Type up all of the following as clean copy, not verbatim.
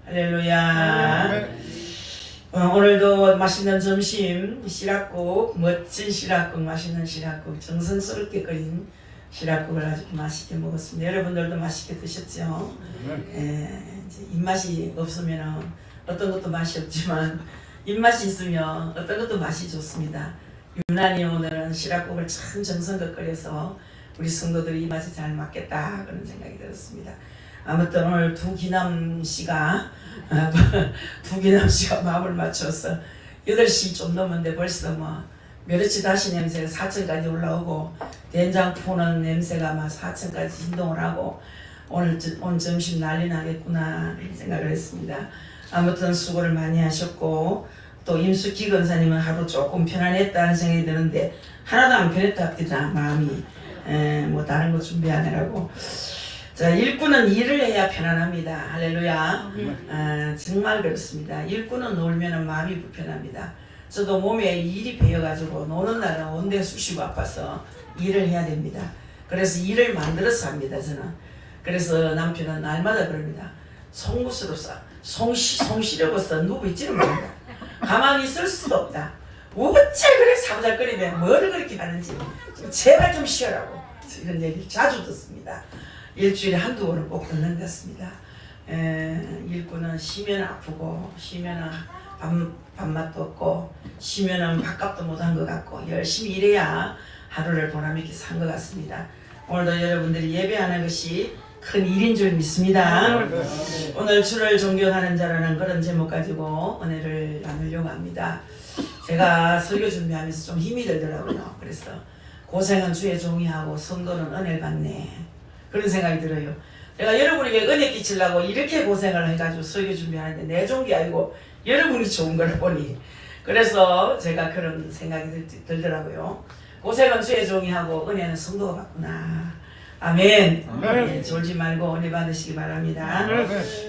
할렐루야. 오늘도 맛있는 점심 시락국, 멋진 시락국, 맛있는 시락국, 정성스럽게 끓인 시락국을 아주 맛있게 먹었습니다. 여러분들도 맛있게 드셨죠? 이제 입맛이 없으면 어떤 것도 맛이 없지만 입맛이 있으면 어떤 것도 맛이 좋습니다. 유난히 오늘은 시락국을 참 정성껏 끓여서 우리 성도들이 이 맛이 잘 맞겠다 그런 생각이 들었습니다. 아무튼 오늘 두 기남씨가 마음을 맞춰서 8시 좀 넘었는데 벌써 뭐 멸치 다시 냄새가 4층까지 올라오고 된장 푸는 냄새가 막 4층까지 진동을 하고 오늘 점심 난리 나겠구나 이런 생각을 했습니다. 아무튼 수고를 많이 하셨고 또 임숙희 권사님은 하루 조금 편안했다는 생각이 드는데 하나도 안 편했답니다. 마음이 뭐 다른 거 준비하느라고. 자, 일꾼은 일을 해야 편안합니다. 할렐루야. 정말 그렇습니다. 일꾼은 놀면 마음이 불편합니다. 저도 몸에 일이 배어가지고 노는 날은 온데 쑤시고 아파서 일을 해야 됩니다. 그래서 일을 만들어서 합니다. 저는. 그래서 남편은 날마다 그럽니다. 송구스로 써. 송시려고 써. 누구 있지는 모른다. 가만히 있을 수도 없다. 어째 그래 사부작거리네. 뭐를 그렇게 하는지 제발 좀 쉬어라고. 이런 얘기를 자주 듣습니다. 일주일에 한두 번은 꼭 듣는 것 같습니다. 일꾼은 쉬면 아프고 쉬면 밥맛도 없고 쉬면 밥값도 못한 것 같고 열심히 일해야 하루를 보람있게 산 것 같습니다. 오늘도 여러분들이 예배하는 것이 큰 일인 줄 믿습니다. 오늘 주를 존경하는 자라는 그런 제목 가지고 은혜를 나누려고 합니다. 제가 설교 준비하면서 좀 힘이 들더라고요. 그래서 고생은 주의 종이 하고 성도는 은혜를 받네 그런 생각이 들어요. 제가 여러분에게 은혜 끼치려고 이렇게 고생을 해가지고 설교 준비하는데 내 좋은 게 아니고 여러분이 좋은 걸 보니 그래서 제가 그런 생각이 들더라고요. 고생은 주의 종이 하고 은혜는 성도가 받구나. 아멘. 네, 졸지 말고 은혜 받으시기 바랍니다.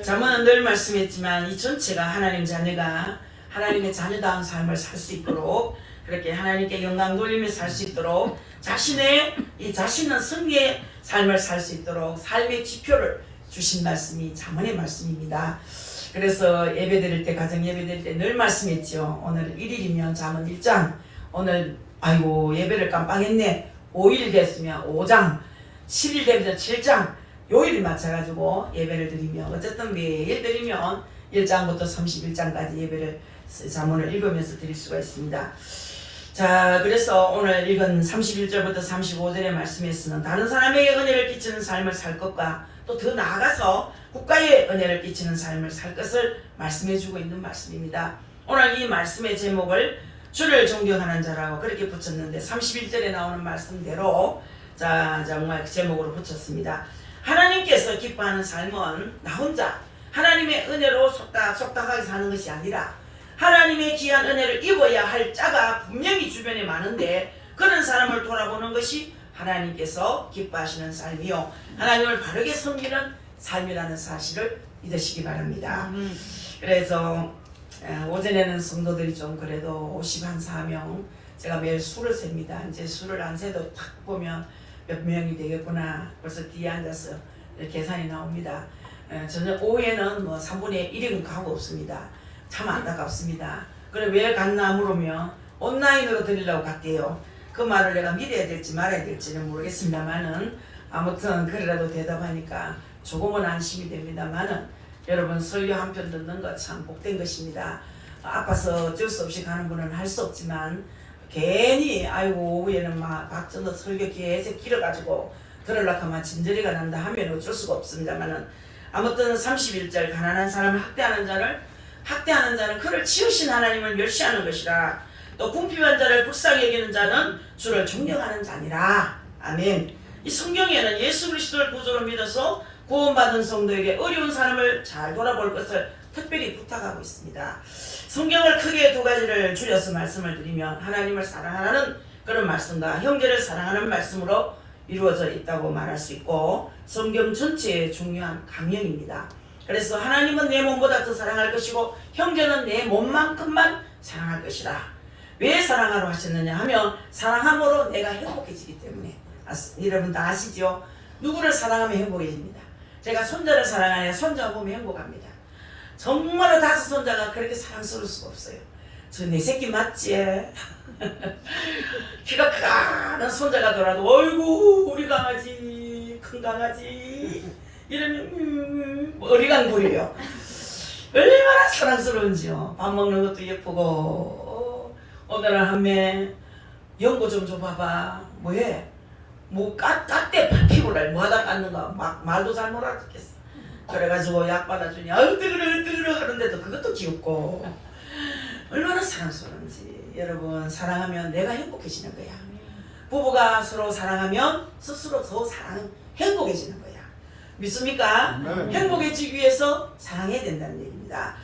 잠언은 늘 말씀했지만 이 전체가 하나님 자녀가 하나님의 자녀다운 삶을 살 수 있도록 그렇게 하나님께 영광 돌리며 살 수 있도록 자신은 승리의 삶을 살 수 있도록 삶의 지표를 주신 말씀이 잠언의 말씀입니다. 그래서 예배 드릴 때 가정 예배 드릴 때 늘 말씀했죠. 오늘 1일이면 잠언 1장 오늘 아이고 예배를 깜빡했네 5일 됐으면 5장 7일 되면 7장 요일을 맞춰가지고 예배를 드리며 어쨌든 매일 드리면 1장부터 31장까지 예배를 잠언을 읽으면서 드릴 수가 있습니다. 자, 그래서 오늘 읽은 31절부터 35절의 말씀에서는 다른 사람에게 은혜를 끼치는 삶을 살 것과 또 더 나아가서 국가에 은혜를 끼치는 삶을 살 것을 말씀해주고 있는 말씀입니다. 오늘 이 말씀의 제목을 주를 존경하는 자라고 그렇게 붙였는데 31절에 나오는 말씀대로 자 정말 그 제목으로 붙였습니다. 하나님께서 기뻐하는 삶은 나 혼자 하나님의 은혜로 속닥하게 사는 것이 아니라 하나님의 귀한 은혜를 입어야 할 자가 분명히 주변에 많은데 그런 사람을 돌아보는 것이 하나님께서 기뻐하시는 삶이요 하나님을 바르게 섬기는 삶이라는 사실을 믿으시기 바랍니다. 그래서 오전에는 성도들이 좀 그래도 54명 제가 매일 수를 셉니다. 이제 수를 안 세도 딱 보면 몇 명이 되겠구나 벌써 뒤에 앉아서 계산이 나옵니다. 저녁 오후에는 뭐 3분의 1은 가고 없습니다. 참 안타깝습니다. 그래 왜 갔나 물으면 온라인으로 드리려고 갔대요. 그 말을 내가 믿어야 될지 말아야 될지는 모르겠습니다만은 아무튼 그래라도 대답하니까 조금은 안심이 됩니다만은 여러분 설교 한 편 듣는 거 참 복된 것입니다. 아파서 어쩔 수 없이 가는 분은 할 수 없지만 괜히 아이고 오후에는 막 박전도 설교 계속 길어가지고 들으려고 하면 진저리가 난다 하면 어쩔 수가 없습니다만은 아무튼 31절 가난한 사람을 학대하는 자는 그를 치우신 하나님을 멸시하는 것이라 또 궁핍한 자를 불쌍히 여기는 자는 주를 존경하는 자니라. 아멘. 이 성경에는 예수 그리스도를 구주로 믿어서 구원받은 성도에게 어려운 사람을 잘 돌아볼 것을 특별히 부탁하고 있습니다. 성경을 크게 두 가지를 줄여서 말씀을 드리면 하나님을 사랑하는 그런 말씀과 형제를 사랑하는 말씀으로 이루어져 있다고 말할 수 있고 성경 전체의 중요한 강령입니다. 그래서 하나님은 내 몸보다 더 사랑할 것이고 형제는 내 몸만큼만 사랑할 것이라. 왜 사랑하러 하셨느냐 하면 사랑함으로 내가 행복해지기 때문에. 여러분 다 아시죠? 누구를 사랑하면 행복해집니다. 제가 손자를 사랑하여 손자 보면 행복합니다. 정말로 5손자가 그렇게 사랑스러울 수가 없어요. 저 내 새끼 맞지? 키가 크다는 손자가 돌아도 어이구 우리 강아지 큰 강아지 이러면 어리광 부려요. 얼마나 사랑스러운지요. 밥 먹는 것도 예쁘고 오늘은 한매 연고 좀 줘봐봐. 뭐해? 뭐 깎대 피부를 뭐하다 깎는가 막 말도 잘 못 알아듣겠어. 그래가지고 약 받아주니 아유 뜨그르 하는데도 그것도 귀엽고 얼마나 사랑스러운지. 여러분 사랑하면 내가 행복해지는 거야. 부부가 서로 사랑하면 스스로 더 행복해지는 거야. 믿습니까? 행복해지기 위해서 사랑해야 된다는 얘기입니다.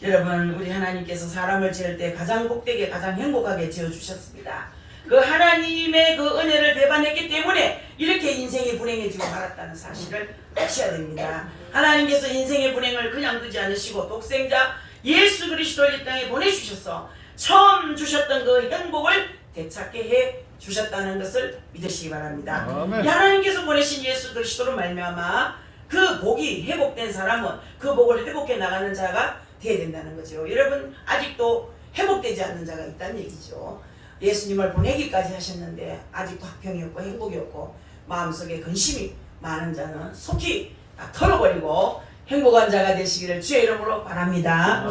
여러분 우리 하나님께서 사람을 지을 때 가장 복되게 가장 행복하게 지어주셨습니다. 그 하나님의 그 은혜를 배반했기 때문에 이렇게 인생이 불행해지고 말았다는 사실을 아셔야 됩니다. 하나님께서 인생의 불행을 그냥 두지 않으시고 독생자 예수 그리스도를 이 땅에 보내주셔서 처음 주셨던 그 행복을 되찾게 해 주셨다는 것을 믿으시기 바랍니다. 하나님께서 보내신 예수 그리스도로 말미암아 그 복이 회복된 사람은 그 복을 회복해 나가는 자가 되어야 된다는 거죠. 여러분 아직도 회복되지 않는 자가 있다는 얘기죠. 예수님을 보내기까지 하셨는데 아직도 화평이 없고 행복이 없고 마음속에 근심이 많은 자는 속히 다 털어버리고 행복한 자가 되시기를 주의 이름으로 바랍니다.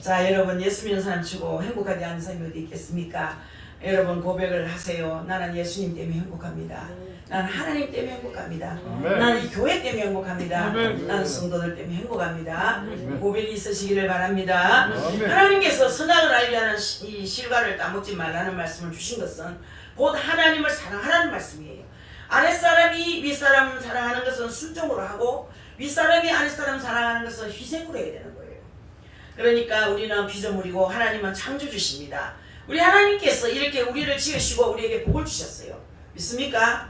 자 여러분 예수 믿는 사람 치고 행복하지 않은 사람이 어디 있겠습니까? 여러분 고백을 하세요. 나는 예수님 때문에 행복합니다. 나는 하나님 때문에 행복합니다. 나는 이 교회 때문에 행복합니다. 나는 성도들 때문에 행복합니다. 고백이 있으시기를 바랍니다. 하나님께서 선악을 알게 하는 이 실과를 따먹지 말라는 말씀을 주신 것은 곧 하나님을 사랑하라는 말씀이에요. 아랫사람이 윗사람 사랑하는 것은 순종으로 하고 윗사람이 아랫사람 사랑하는 것은 희생으로 해야 되는 거예요. 그러니까 우리는 피조물이고 하나님은 창조주십니다. 우리 하나님께서 이렇게 우리를 지으시고 우리에게 복을 주셨어요. 믿습니까?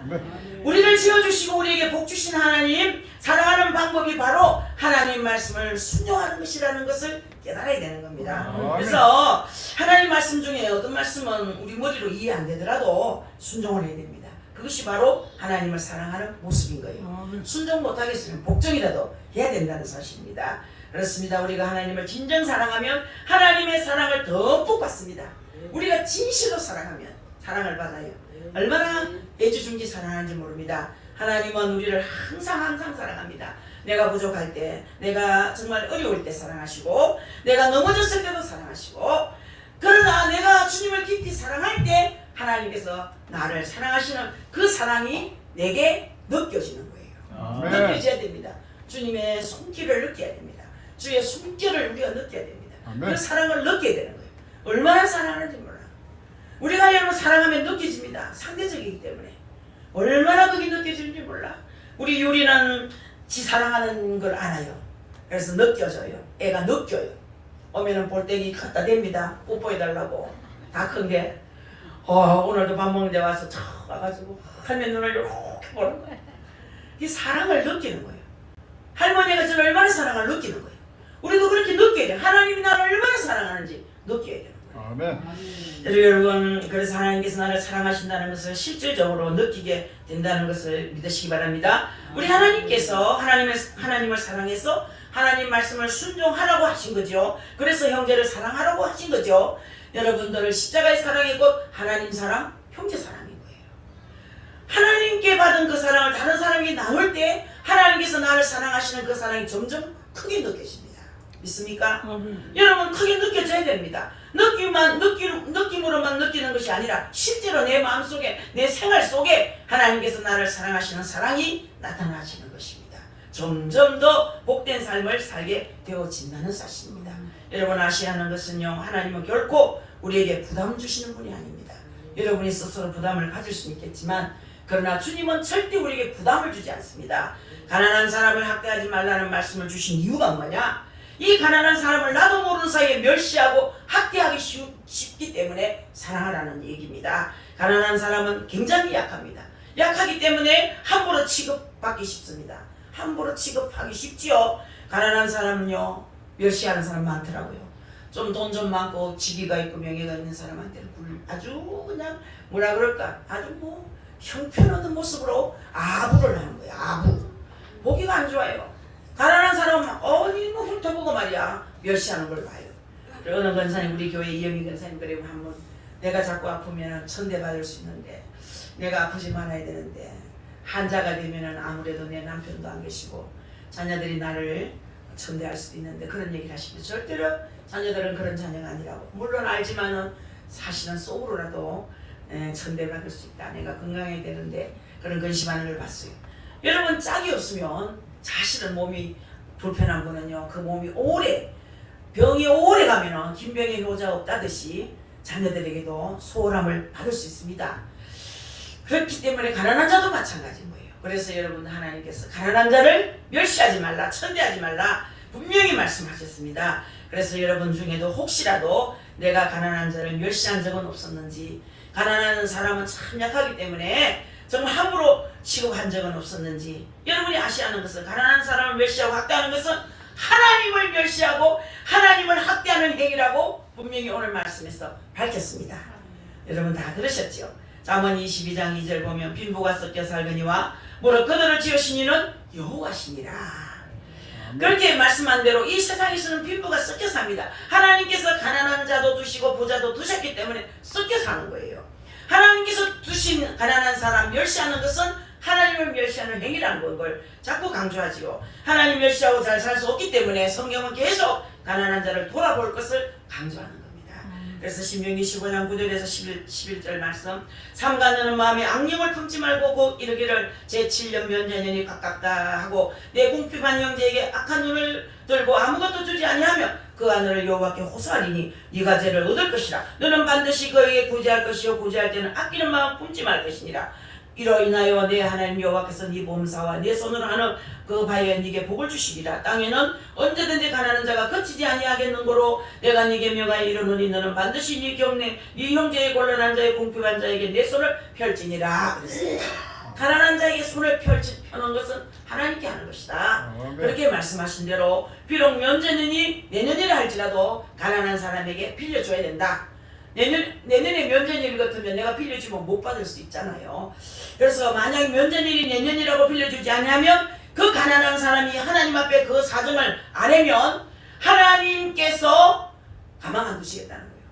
우리를 지어주시고 우리에게 복 주신 하나님, 사랑하는 방법이 바로 하나님 말씀을 순종하는 것이라는 것을 깨달아야 되는 겁니다. 그래서 하나님 말씀 중에 어떤 말씀은 우리 머리로 이해 안 되더라도 순종을 해야 됩니다. 그것이 바로 하나님을 사랑하는 모습인 거예요. 순종 못하겠으면 복종이라도 해야 된다는 사실입니다. 그렇습니다. 우리가 하나님을 진정 사랑하면 하나님의 사랑을 듬뿍 받습니다. 우리가 진실로 사랑하면 사랑을 받아요. 얼마나 애지중지 사랑하는지 모릅니다. 하나님은 우리를 항상 사랑합니다. 내가 부족할 때, 내가 정말 어려울 때 사랑하시고, 내가 넘어졌을 때도 사랑하시고, 그러나 내가 주님을 깊이 사랑할 때 하나님께서 나를 사랑하시는 그 사랑이 내게 느껴지는 거예요. 느껴져야 됩니다. 주님의 손길을 느껴야 됩니다. 주의 숨결을 우리가 느껴야 됩니다. 그 사랑을 느껴야 되는 거예요. 얼마나 사랑하는지 몰라. 우리가 여러분 사랑하면 느껴집니다. 상대적이기 때문에. 얼마나 그게 느껴지는지 몰라. 우리 유리는 지 사랑하는 걸 알아요. 그래서 느껴져요. 애가 느껴요. 오면은 볼때기 갖다 댑니다. 뽀뽀해달라고. 다 큰 게. 오늘도 밥 먹는데 와서 탁 와가지고 할머니 눈을 이렇게 보는 거예요. 이 사랑을 느끼는 거예요. 할머니가 저를 얼마나 사랑을 느끼는 거예요. 우리도 그렇게 느껴야 돼요. 하나님이 나를 얼마나 사랑하는지 느껴야 돼요. 아멘. 여러분 그래서 하나님께서 나를 사랑하신다는 것을 실질적으로 느끼게 된다는 것을 믿으시기 바랍니다. 우리 하나님께서 하나님을 사랑해서 하나님 말씀을 순종하라고 하신 거죠. 그래서 형제를 사랑하라고 하신 거죠. 여러분들을 십자가의 사랑이고 하나님 사랑, 형제 사랑인 거예요. 하나님께 받은 그 사랑을 다른 사람에게 나눌 때 하나님께서 나를 사랑하시는 그 사랑이 점점 크게 느껴집니다. 믿습니까? 여러분 크게 느껴져야 됩니다. 느낌으로만 느끼는 것이 아니라 실제로 내 마음속에 내 생활 속에 하나님께서 나를 사랑하시는 사랑이 나타나시는 것입니다. 점점 더 복된 삶을 살게 되어진다는 사실입니다. 여러분 아셔야 하는 것은요, 하나님은 결코 우리에게 부담 주시는 분이 아닙니다. 여러분이 스스로 부담을 가질 수는 있겠지만 그러나 주님은 절대 우리에게 부담을 주지 않습니다. 가난한 사람을 학대하지 말라는 말씀을 주신 이유가 뭐냐? 이 가난한 사람을 나도 모르는 사이에 멸시하고 학대하기 쉽기 때문에 사랑하라는 얘기입니다. 가난한 사람은 굉장히 약합니다. 약하기 때문에 함부로 취급받기 쉽습니다. 함부로 취급하기 쉽지요. 가난한 사람은요, 멸시하는 사람 많더라고요. 좀 돈 좀 많고 직위가 있고 명예가 있는 사람한테는 아주 그냥 뭐라 그럴까, 아주 뭐 형편없는 모습으로 아부를 하는 거예요. 아부. 보기가 안 좋아요. 가난한 사람 어디 뭐 훑어보고 말이야 멸시하는 걸 봐요. 어느 권사님, 우리 교회 이영희 권사님 그리고 한번 내가 자꾸 아프면 천대받을 수 있는데 내가 아프지 말아야 되는데 한자가 되면은 아무래도 내 남편도 안 계시고 자녀들이 나를 천대할 수도 있는데 그런 얘기를 하시는데 절대로 자녀들은 그런 자녀가 아니라고. 물론 알지만은 사실은 속으로라도 천대받을 수 있다. 내가 건강해야 되는데 그런 근심하는 걸 봤어요. 여러분 짝이 없으면 사실은 몸이 불편한 거는요. 그 몸이 병이 오래 가면은 김병의 노자 없다듯이 자녀들에게도 소홀함을 받을 수 있습니다. 그렇기 때문에 가난한 자도 마찬가지인 거예요. 그래서 여러분 하나님께서 가난한 자를 멸시하지 말라, 천대하지 말라 분명히 말씀하셨습니다. 그래서 여러분 중에도 혹시라도 내가 가난한 자를 멸시한 적은 없었는지, 가난한 사람은 참 약하기 때문에 정말 함부로 취급한 적은 없었는지, 여러분이 아셔야 하는 것은 가난한 사람을 멸시하고 학대하는 것은 하나님을 멸시하고 하나님을 학대하는 행위라고 분명히 오늘 말씀에서 밝혔습니다. 여러분 다 들으셨죠? 잠언 22장 2절 보면 빈부가 섞여 살거니와 무릇 그들을 지으신 이는 여호와시니라. 그렇게 말씀한 대로 이 세상에서는 빈부가 섞여 삽니다. 하나님께서 가난한 자도 두시고 부자도 두셨기 때문에 섞여 사는 거예요. 하나님께서 두신 가난한 사람 멸시하는 것은 하나님을 멸시하는 행위라는 걸 자꾸 강조하지요. 하나님 멸시하고 잘 살 수 없기 때문에 성경은 계속 가난한 자를 돌아볼 것을 강조하는 겁니다. 그래서 신명기 15장 9절에서 11절 말씀, 삼가 너는 마음에 악령을 품지 말고 곧 이르기를 제7년 면제년이 가깝다 하고 내 궁핍한 형제에게 악한 눈을 들고 아무것도 주지 아니하며 그 하늘을 여호와께 호소하리니 네가 죄를 얻을 것이라. 너는 반드시 그에게 구제할 것이요 구제할 때는 아끼는 마음 품지 말 것이니라. 이로 인하여 내 하나님 여호와께서 네 범사와 내 손으로 하는 그 바에 네게 복을 주시리라. 땅에는 언제든지 가난한 자가 거치지 아니하겠는고로 내가 네게 명하여 이르노니 너는 반드시 네 경내 네 형제의 곤란한 자의 궁핍한 자에게 내 손을 펼지니라. 그랬습니다. 가난한 자에게 손을 펴는 것은 하나님께 하는 것이다. 그렇게 말씀하신 대로 비록 면제년이 내년이라 할지라도 가난한 사람에게 빌려줘야 된다. 내년에 면제일 같으면 내가 빌려주면 못 받을 수 있잖아요. 그래서 만약 면제일이 내년이라고 빌려주지 않으면 그 가난한 사람이 하나님 앞에 그 사정을 아뢰면 하나님께서 가만 안 두시겠다는 거예요.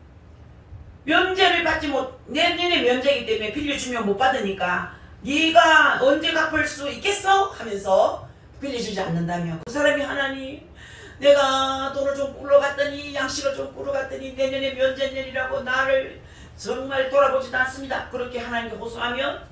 면제를 받지 내년에 면제이기 때문에 빌려주면 못 받으니까 네가 언제 갚을 수 있겠어? 하면서 빌려주지 않는다면 그 사람이 하나님 내가 돈을 좀 굴러갔더니 양식을 좀 굴러갔더니 내년에 면제년이라고 나를 정말 돌아보지도 않습니다. 그렇게 하나님께 호소하면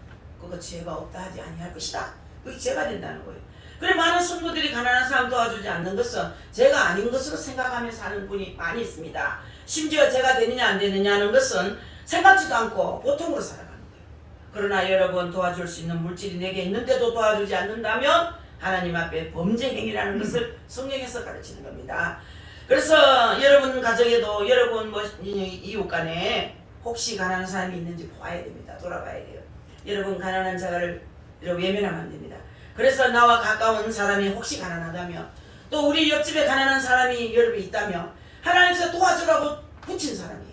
그거 죄가 없다 하지 아니할 것이다. 그게 죄가 된다는 거예요. 그래 많은 성도들이 가난한 사람 도와주지 않는 것은 죄가 아닌 것으로 생각하며 사는 분이 많이 있습니다. 심지어 죄가 되느냐 안 되느냐는 것은 생각지도 않고 보통으로 살아가는 거예요. 그러나 여러분 도와줄 수 있는 물질이 내게 있는데도 도와주지 않는다면 하나님 앞에 범죄 행위라는 것을 성경에서 가르치는 겁니다. 그래서 여러분 가정에도 여러분 이웃 간에 혹시 가난한 사람이 있는지 봐야 됩니다. 돌아봐야 돼요. 여러분 가난한 자를 외면하면 안 됩니다. 그래서 나와 가까운 사람이 혹시 가난하다면 또 우리 옆집에 가난한 사람이 여러분 있다면 하나님께서 도와주라고 붙인 사람이에요.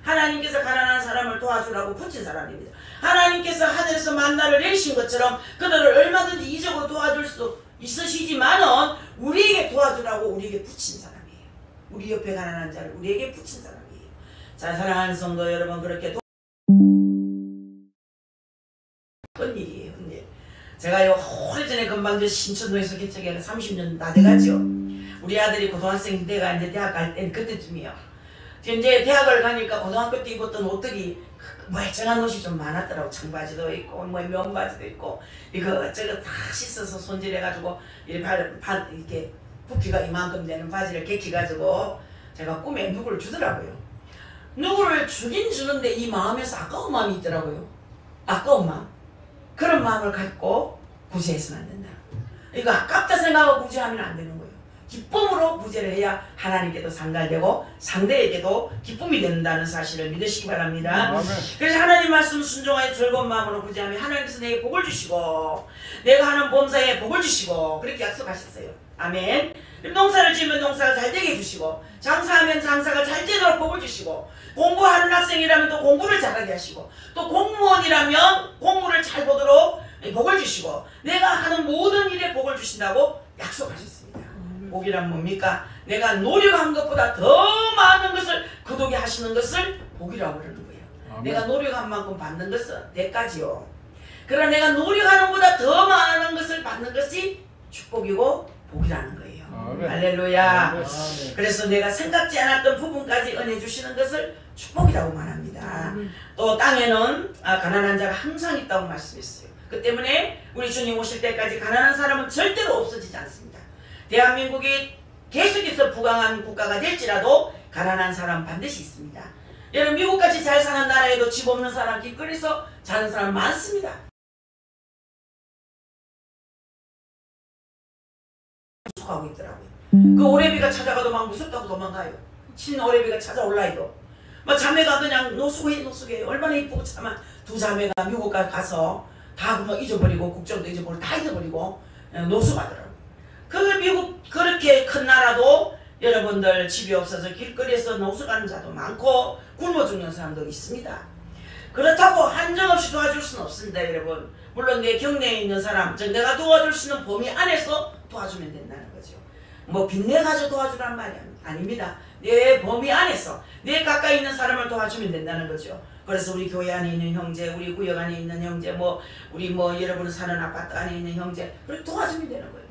하나님께서 가난한 사람을 도와주라고 붙인 사람입니다. 하나님께서 하늘에서 만나를 내리신 것처럼 그들을 얼마든지 이적으로 도와줄 수 있으시지만은 우리에게 도와주라고 우리에게 붙인 사람이에요. 우리 옆에 가난한 자를 우리에게 붙인 사람이에요. 자, 사랑하는 성도 여러분, 그렇게 헛일이에요. 헛일. 제가요 오래전에 금방 신천동에서 개척해가 30년 다 돼가죠. 우리 아들이 고등학생 때가 이제 대학 갈 때 그때쯤이에요. 이제 대학을 가니까 고등학교 때 입었던 옷들이 멀쩡한 옷이 좀 많았더라고. 청바지도 있고 면바지도 있고 이거저거 다 씻어서 손질해가지고 이렇게 부피가 이만큼 되는 바지를 개키가지고 제가 꿈에 누구를 주더라고요. 누구를 주긴 주는데 이 마음에서 아까운 마음이 있더라고요. 아까운 마음. 그런 마음을 갖고 구제해서는 안 된다. 이거 아깝다 생각하고 구제하면 안 되는 거예요. 기쁨으로 구제를 해야 하나님께도 상달되고 상대에게도 기쁨이 된다는 사실을 믿으시기 바랍니다. 그래서 하나님 말씀 순종하여 즐거운 마음으로 구제하면 하나님께서 내게 복을 주시고 내가 하는 범사에 복을 주시고 그렇게 약속하셨어요. 아멘. 농사를 지으면 농사가 잘 되게 해주시고 장사하면 장사가 잘 되도록 복을 주시고 공부하는 학생이라면 또 공부를 잘하게 하시고 또 공무원이라면 공무를 잘 보도록 복을 주시고 내가 하는 모든 일에 복을 주신다고 약속하셨습니다. 복이란 뭡니까? 내가 노력한 것보다 더 많은 것을 거두게 하시는 것을 복이라고 그러는 거예요. 아멘. 내가 노력한 만큼 받는 것은 대가지요. 그러나 내가 노력하는 것보다 더 많은 것을 받는 것이 축복이고 복이라는 거예요. 아멘. 할렐루야. 아멘. 그래서 내가 생각지 않았던 부분까지 은혜 주시는 것을 축복이라고 말합니다. 또 땅에는 가난한 자가 항상 있다고 말씀했어요. 그 때문에 우리 주님 오실 때까지 가난한 사람은 절대로 없어지지 않습니다. 대한민국이 계속해서 부강한 국가가 될지라도 가난한 사람 반드시 있습니다. 여러분 미국같이 잘 사는 나라에도 집 없는 사람 길거리에서 자는 사람 많습니다. 하고 있더라고요. 그 오래비가 찾아가도 막 무섭다고 도망가요. 친오래비가 찾아올라요. 막 자매가 그냥 노숙해 얼마나 이쁘고 참아. 두 자매가 미국 가서 다 뭐 잊어버리고 국정도 잊어버리고 다 잊어버리고 노숙하더라고요. 그 미국 그렇게 큰 나라도 여러분들 집이 없어서 길거리에서 노숙하는 자도 많고 굶어 죽는 사람도 있습니다. 그렇다고 한정없이 도와줄 수는 없습니다. 여러분 물론 내 경내에 있는 사람 즉 내가 도와줄 수 있는 범위 안에서 도와주면 된다는 거죠. 뭐 빚내가지고 도와주란 말이 아닙니다. 내 범위 안에서 내 가까이 있는 사람을 도와주면 된다는 거죠. 그래서 우리 교회 안에 있는 형제, 우리 구역 안에 있는 형제, 우리 여러분 사는 아파트 안에 있는 형제 그렇게 도와주면 되는 거예요.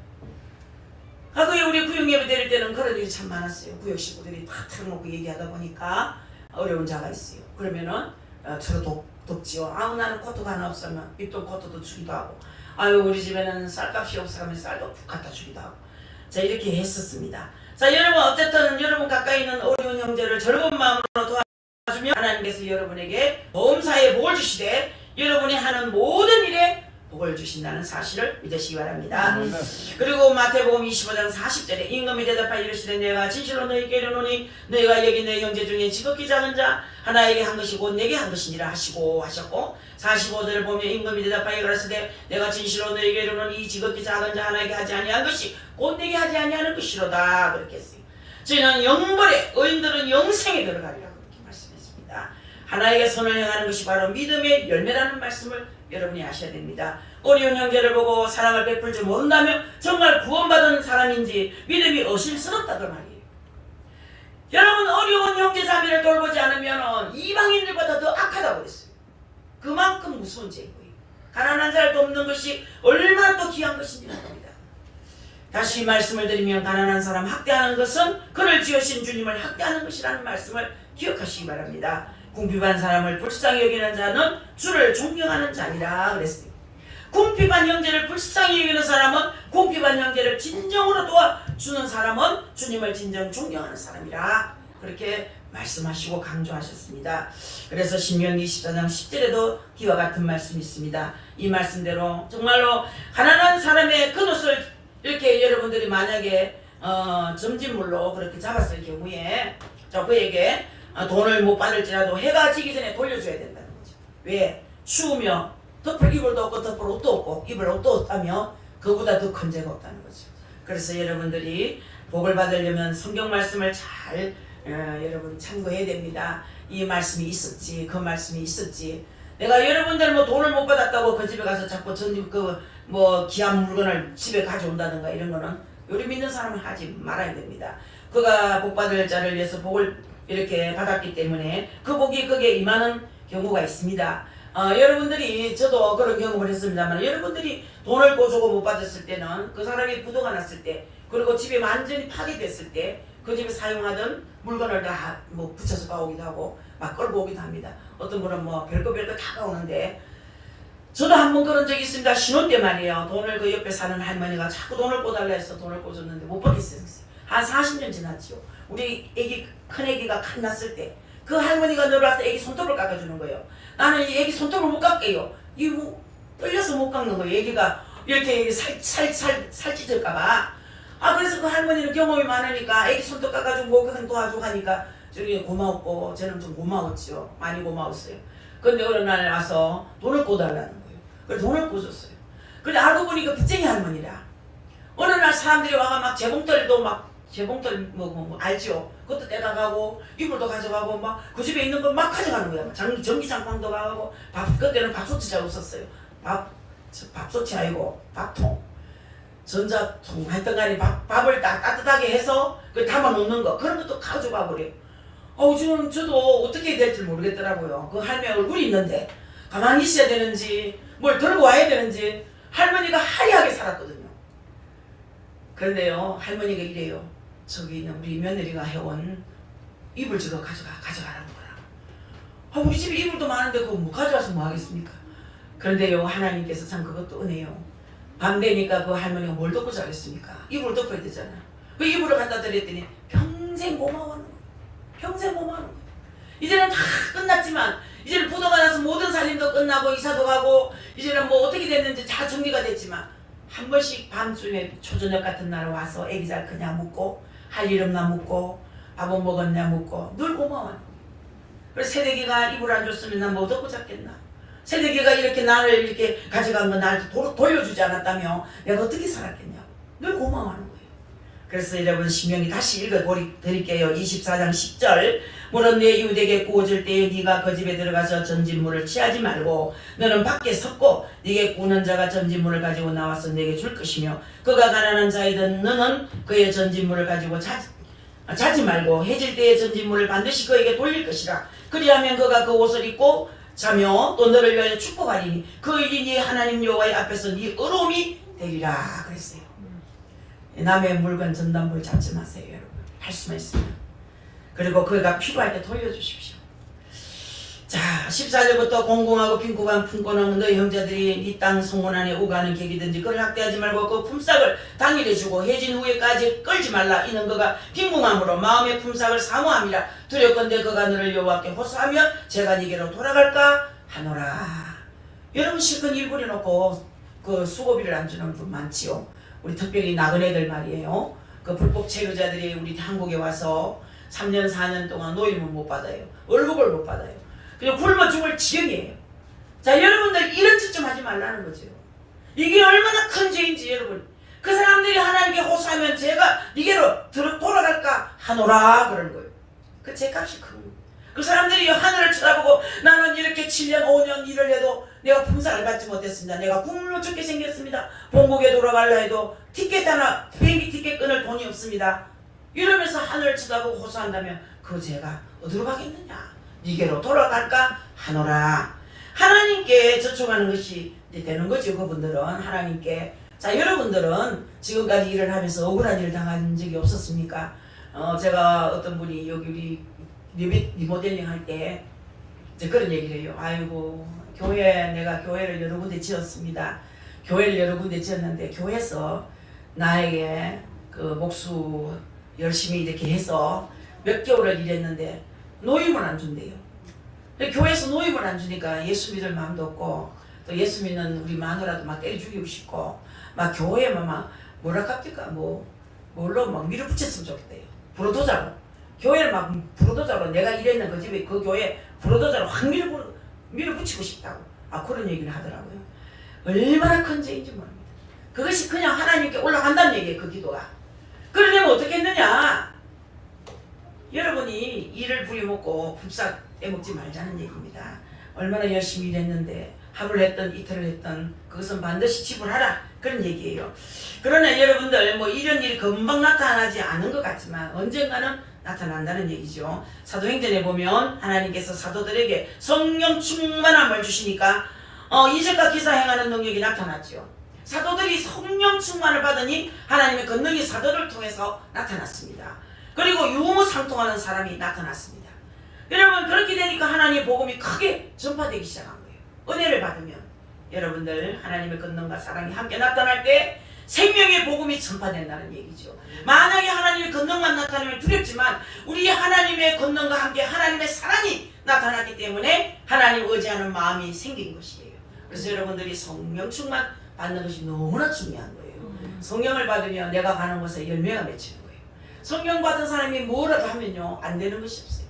과거에 우리 구역 예배 드릴 때는 그런 일이 참 많았어요. 구역 식구들이 다 틀어놓고 얘기하다 보니까 어려운 자가 있어요. 그러면은 저도 돕지요. 아우 나는 코트가 하나 없으면 밑돈 코트도 주기도 하고 아유 우리 집에는 쌀값이 없어 하면 쌀도 푹 갖다 주기도 하고 자 이렇게 했었습니다. 자 여러분 어쨌든 여러분 가까이 있는 어려운 형제를 즐거운 마음으로 도와주면 하나님께서 여러분에게 범사에 복을 주시되 여러분이 하는 모든 일에 복을 주신다는 사실을 믿으시기 바랍니다. 그리고 마태복음 25장 40절에 임금이 대답하여 이르시되 내가 진실로 너희에게 이르노니 너희가 여기 내 형제 중에 지극히 작은 자 하나에게 한 것이 곧 내게 한 것이니라 하셨고 45절을 보면 임금이 대답하여 가라사대 내가 진실로 너희에게 이르노니 이 지극히 작은 자 하나에게 하지 아니한 것이 곧 내게 하지 아니하는 것이로다 그렇게 했어요. 저희는 영벌에 의인들은 영생에 들어가리라고 그렇게 말씀했습니다. 하나에게 선을 행하는 것이 바로 믿음의 열매라는 말씀을 여러분이 아셔야 됩니다. 어려운 형제를 보고 사랑을 베풀지 못한다면 정말 구원받은 사람인지 믿음이 의심스럽다고 말이에요. 여러분 어려운 형제 자매를 돌보지 않으면 이방인들보다 더 악하다고 그랬어요. 그만큼 무서운 죄인 거예요. 가난한 자를 돕는 것이 얼마나 또 귀한 것인지 모릅니다. 다시 말씀을 드리면 가난한 사람 학대하는 것은 그를 지으신 주님을 학대하는 것이라는 말씀을 기억하시기 바랍니다. 궁핍한 사람을 불쌍히 여기는 자는 주를 존경하는 자니라 그랬어요. 궁핍한 형제를 불쌍히 여기는 사람은 궁핍한 형제를 진정으로 도와주는 사람은 주님을 진정 존경하는 사람이라 그렇게 말씀하시고 강조하셨습니다. 그래서 신명기 24장 10절에도 기와 같은 말씀이 있습니다. 이 말씀대로 정말로 가난한 사람의 그릇을 이렇게 여러분들이 만약에 점진물로 그렇게 잡았을 경우에 그에게 돈을 못 받을지라도 해가 지기 전에 돌려줘야 된다는 거죠. 왜? 추우며 덮을 이불도 없고 덮을 옷도 없고 입을 옷도 없다며 그보다 더 큰 죄가 없다는 거죠. 그래서 여러분들이 복을 받으려면 성경 말씀을 잘 여러분 참고해야 됩니다. 이 말씀이 있었지 그 말씀이 있었지 내가 여러분들 돈을 못 받았다고 그 집에 가서 자꾸 귀한 물건을 집에 가져온다든가 이런 거는 우리 믿는 사람은 하지 말아야 됩니다. 그가 복 받을 자를 위해서 복을 이렇게 받았기 때문에 그 복이 그게 임하는 경우가 있습니다. 여러분들이 저도 그런 경험을 했습니다만 여러분들이 돈을 꿔주고 못 받았을 때는 그 사람이 부도가 났을 때 그리고 집이 완전히 파괴됐을 때 그 집에 사용하던 물건을 다 붙여서 가오기도 하고 막 끌고 오기도 합니다. 어떤 분은 별거 다 가오는데 저도 한번 그런 적이 있습니다. 신혼 때 말이에요. 돈을 그 옆에 사는 할머니가 자꾸 돈을 꿔달라 해서 돈을 꿔줬는데 못 받겠어요. 한 40년 지났죠. 우리 큰 애기가 간 났을 때 그 할머니가 내려와서 애기 손톱을 깎아주는 거예요. 나는 이 애기 손톱을 못 깎게요. 떨려서 못 깎는 거예요. 애기가 이렇게 살찌들까봐. 그래서 그 할머니는 경험이 많으니까 애기 손톱 깎아주고 목욕은 도와주고 하니까 저기 고마웠고 저는 좀 고마웠죠. 많이 고마웠어요. 근데 어느 날 와서 돈을 꿔달라는 거예요. 그래서 돈을 꿔줬어요. 근데 알고 보니까 빚쟁이 할머니라. 어느 날 사람들이 와가 막 재봉떨도 재봉떨 알죠? 그것도 떼나가고 이불도 가져가고 그 집에 있는 거 막 가져가는 거야. 전기장판도 가고 그때는 밥솥이 잘 없었어요. 밥솥이 아니고 밥통. 전자통 하여튼 간에 밥을 따뜻하게 해서 그 담아놓는 거 그런 것도 가져가 버려요. 지금 저도 어떻게 될지 모르겠더라고요. 그 할머니 얼굴이 있는데 가만히 있어야 되는지 뭘 들고 와야 되는지 할머니가 하리하게 살았거든요. 그런데요 할머니가 이래요. 저기 있는 우리 며느리가 해온 이불 저거 가져가라는 거라. 우리 집에 이불도 많은데 그거 뭐 가져와서 뭐 하겠습니까? 그런데요 하나님께서 참 그것도 은혜요. 밤 되니까 그 할머니가 뭘 덮고 자겠습니까? 이불 덮어야 되잖아. 그 이불을 갖다 드렸더니 평생 고마워하는 거예요. 평생 고마워하는 거예요. 이제는 다 끝났지만 이제는 부도가 나서 모든 살림도 끝나고 이사도 가고 이제는 뭐 어떻게 됐는지 다 정리가 됐지만 한 번씩 밤중에 초저녁 같은 날 와서 애기 잘 크냐 묻고 할 일 없나 묻고 밥은 먹었냐 묻고 늘 고마워하는 거예요. 그래서 새내기가 이불 안 줬으면 난 뭐 덮고 잤겠나? 새내기가 이렇게 나를 이렇게 가져간 거 날 돌려주지 않았다며 내가 어떻게 살았겠냐고 늘 고마워하는 거예요. 그래서 여러분 신명기 다시 읽어드릴게요. 24장 10절 물은 내 이웃에게 구워줄 때에 네가 그 집에 들어가서 전진물을 취하지 말고 너는 밖에 섰고 네게 구우는 자가 전진물을 가지고 나와서 네게 줄 것이며 그가 가난한 자이든 너는 그의 전진물을 가지고 자지 말고 해질 때의 전진물을 반드시 그에게 돌릴 것이라. 그리하면 그가 그 옷을 입고 자며 또 너를 위하여 축복하리니 그 일이 네 하나님 여호와의 앞에서 네 의로움이 되리라 그랬어요. 남의 물건 전단물 잡지 마세요 여러분. 할 수만 있으면. 그리고 그가 필요할 때 돌려주십시오. 자 14절부터 공공하고 빈곤한 품고는 너희 형제들이 네 땅 성문 안에 오가는 객이든지 그를 학대하지 말고 그 품삯을 당일에 주고 해진 후에까지 끌지 말라. 이는 그가 빈궁함으로 마음의 품삯을 사모함이라. 두렵건대 그가 너를 여호와께 호소하며 제가 네게로 돌아갈까 하노라. 여러분 실컷 일부려 놓고 그 수고비를 안 주는 분 많지요. 우리 특별히 나그네들 말이에요. 그 불법 체류자들이 우리 한국에 와서 3년 4년 동안 노임을 못 받아요. 월급을 못 받아요. 그냥 굶어 죽을 지경이에요. 자 여러분들 이런 짓 좀 하지 말라는 거죠. 이게 얼마나 큰 죄인지 여러분. 그 사람들이 하나님께 호소하면 제가 니게로 돌아갈까 하노라 그러는 거예요. 그 죄값이 큰 거예요. 그 사람들이 하늘을 쳐다보고 나는 이렇게 7년 5년 일을 해도 내가 품삯을 받지 못했습니다. 내가 굶어 죽게 생겼습니다. 본국에 돌아가려 해도 티켓 하나 비행기 티켓 끊을 돈이 없습니다. 이러면서 하늘을 쳐다보고 호소한다면 그 죄가 어디로 가겠느냐. 니게로 돌아갈까 하노라. 하나님께 저촉하는 것이 이제 되는 거죠. 그분들은 하나님께. 자 여러분들은 지금까지 일을 하면서 억울한 일을 당한 적이 없었습니까? 제가 어떤 분이 여기 우리 리모델링 할 때 이제 그런 얘기를 해요. 아이고 내가 교회를 여러 군데 지었습니다. 교회를 여러 군데 지었는데 교회에서 나에게 그 목수 열심히 이렇게 해서 몇 개월을 일했는데 노임을 안 준대요. 교회에서 노임을 안 주니까 예수 믿을 마음도 없고 또 예수 믿는 우리 마누라도 막 때려 죽이고 싶고 막 교회만 막 뭐라 합니까 뭘로 막 밀어붙였으면 좋겠대요. 부르도자로 교회를 막 부르도자로 내가 일했는 그 집에 그 교회 부르도자로 확 밀어붙이고 싶다고 그런 얘기를 하더라고요. 얼마나 큰 죄인지 모릅니다. 그것이 그냥 하나님께 올라간다는 얘기예요. 그 기도가. 그러려면 어떻게 했느냐. 여러분이 일을 부려먹고 품삯 떼먹지 말자는 얘기입니다. 얼마나 열심히 일했는데 하루를 했던 이틀을 했던 그것은 반드시 지불하라 그런 얘기예요. 그러나 여러분들 뭐 이런 일이 금방 나타나지 않은 것 같지만 언젠가는 나타난다는 얘기죠. 사도행전에 보면 하나님께서 사도들에게 성령 충만함을 주시니까 이적과 기사 행하는 능력이 나타났죠. 사도들이 성령 충만을 받으니 하나님의 권능이 사도를 통해서 나타났습니다. 그리고 유무상통하는 사람이 나타났습니다. 여러분 그렇게 되니까 하나님의 복음이 크게 전파되기 시작한 거예요. 은혜를 받으면 여러분들 하나님의 권능과 사랑이 함께 나타날 때 생명의 복음이 전파된다는 얘기죠. 만약에 하나님의 권능만 나타나면 두렵지만 우리 하나님의 권능과 함께 하나님의 사랑이 나타났기 때문에 하나님 의지하는 마음이 생긴 것이에요. 그래서 여러분들이 성령 충만 받는 것이 너무나 중요한 거예요. 성령을 받으면 내가 가는 곳에 열매가 맺히는 거예요. 성령 받은 사람이 뭐라도 하면요 안 되는 것이 없어요.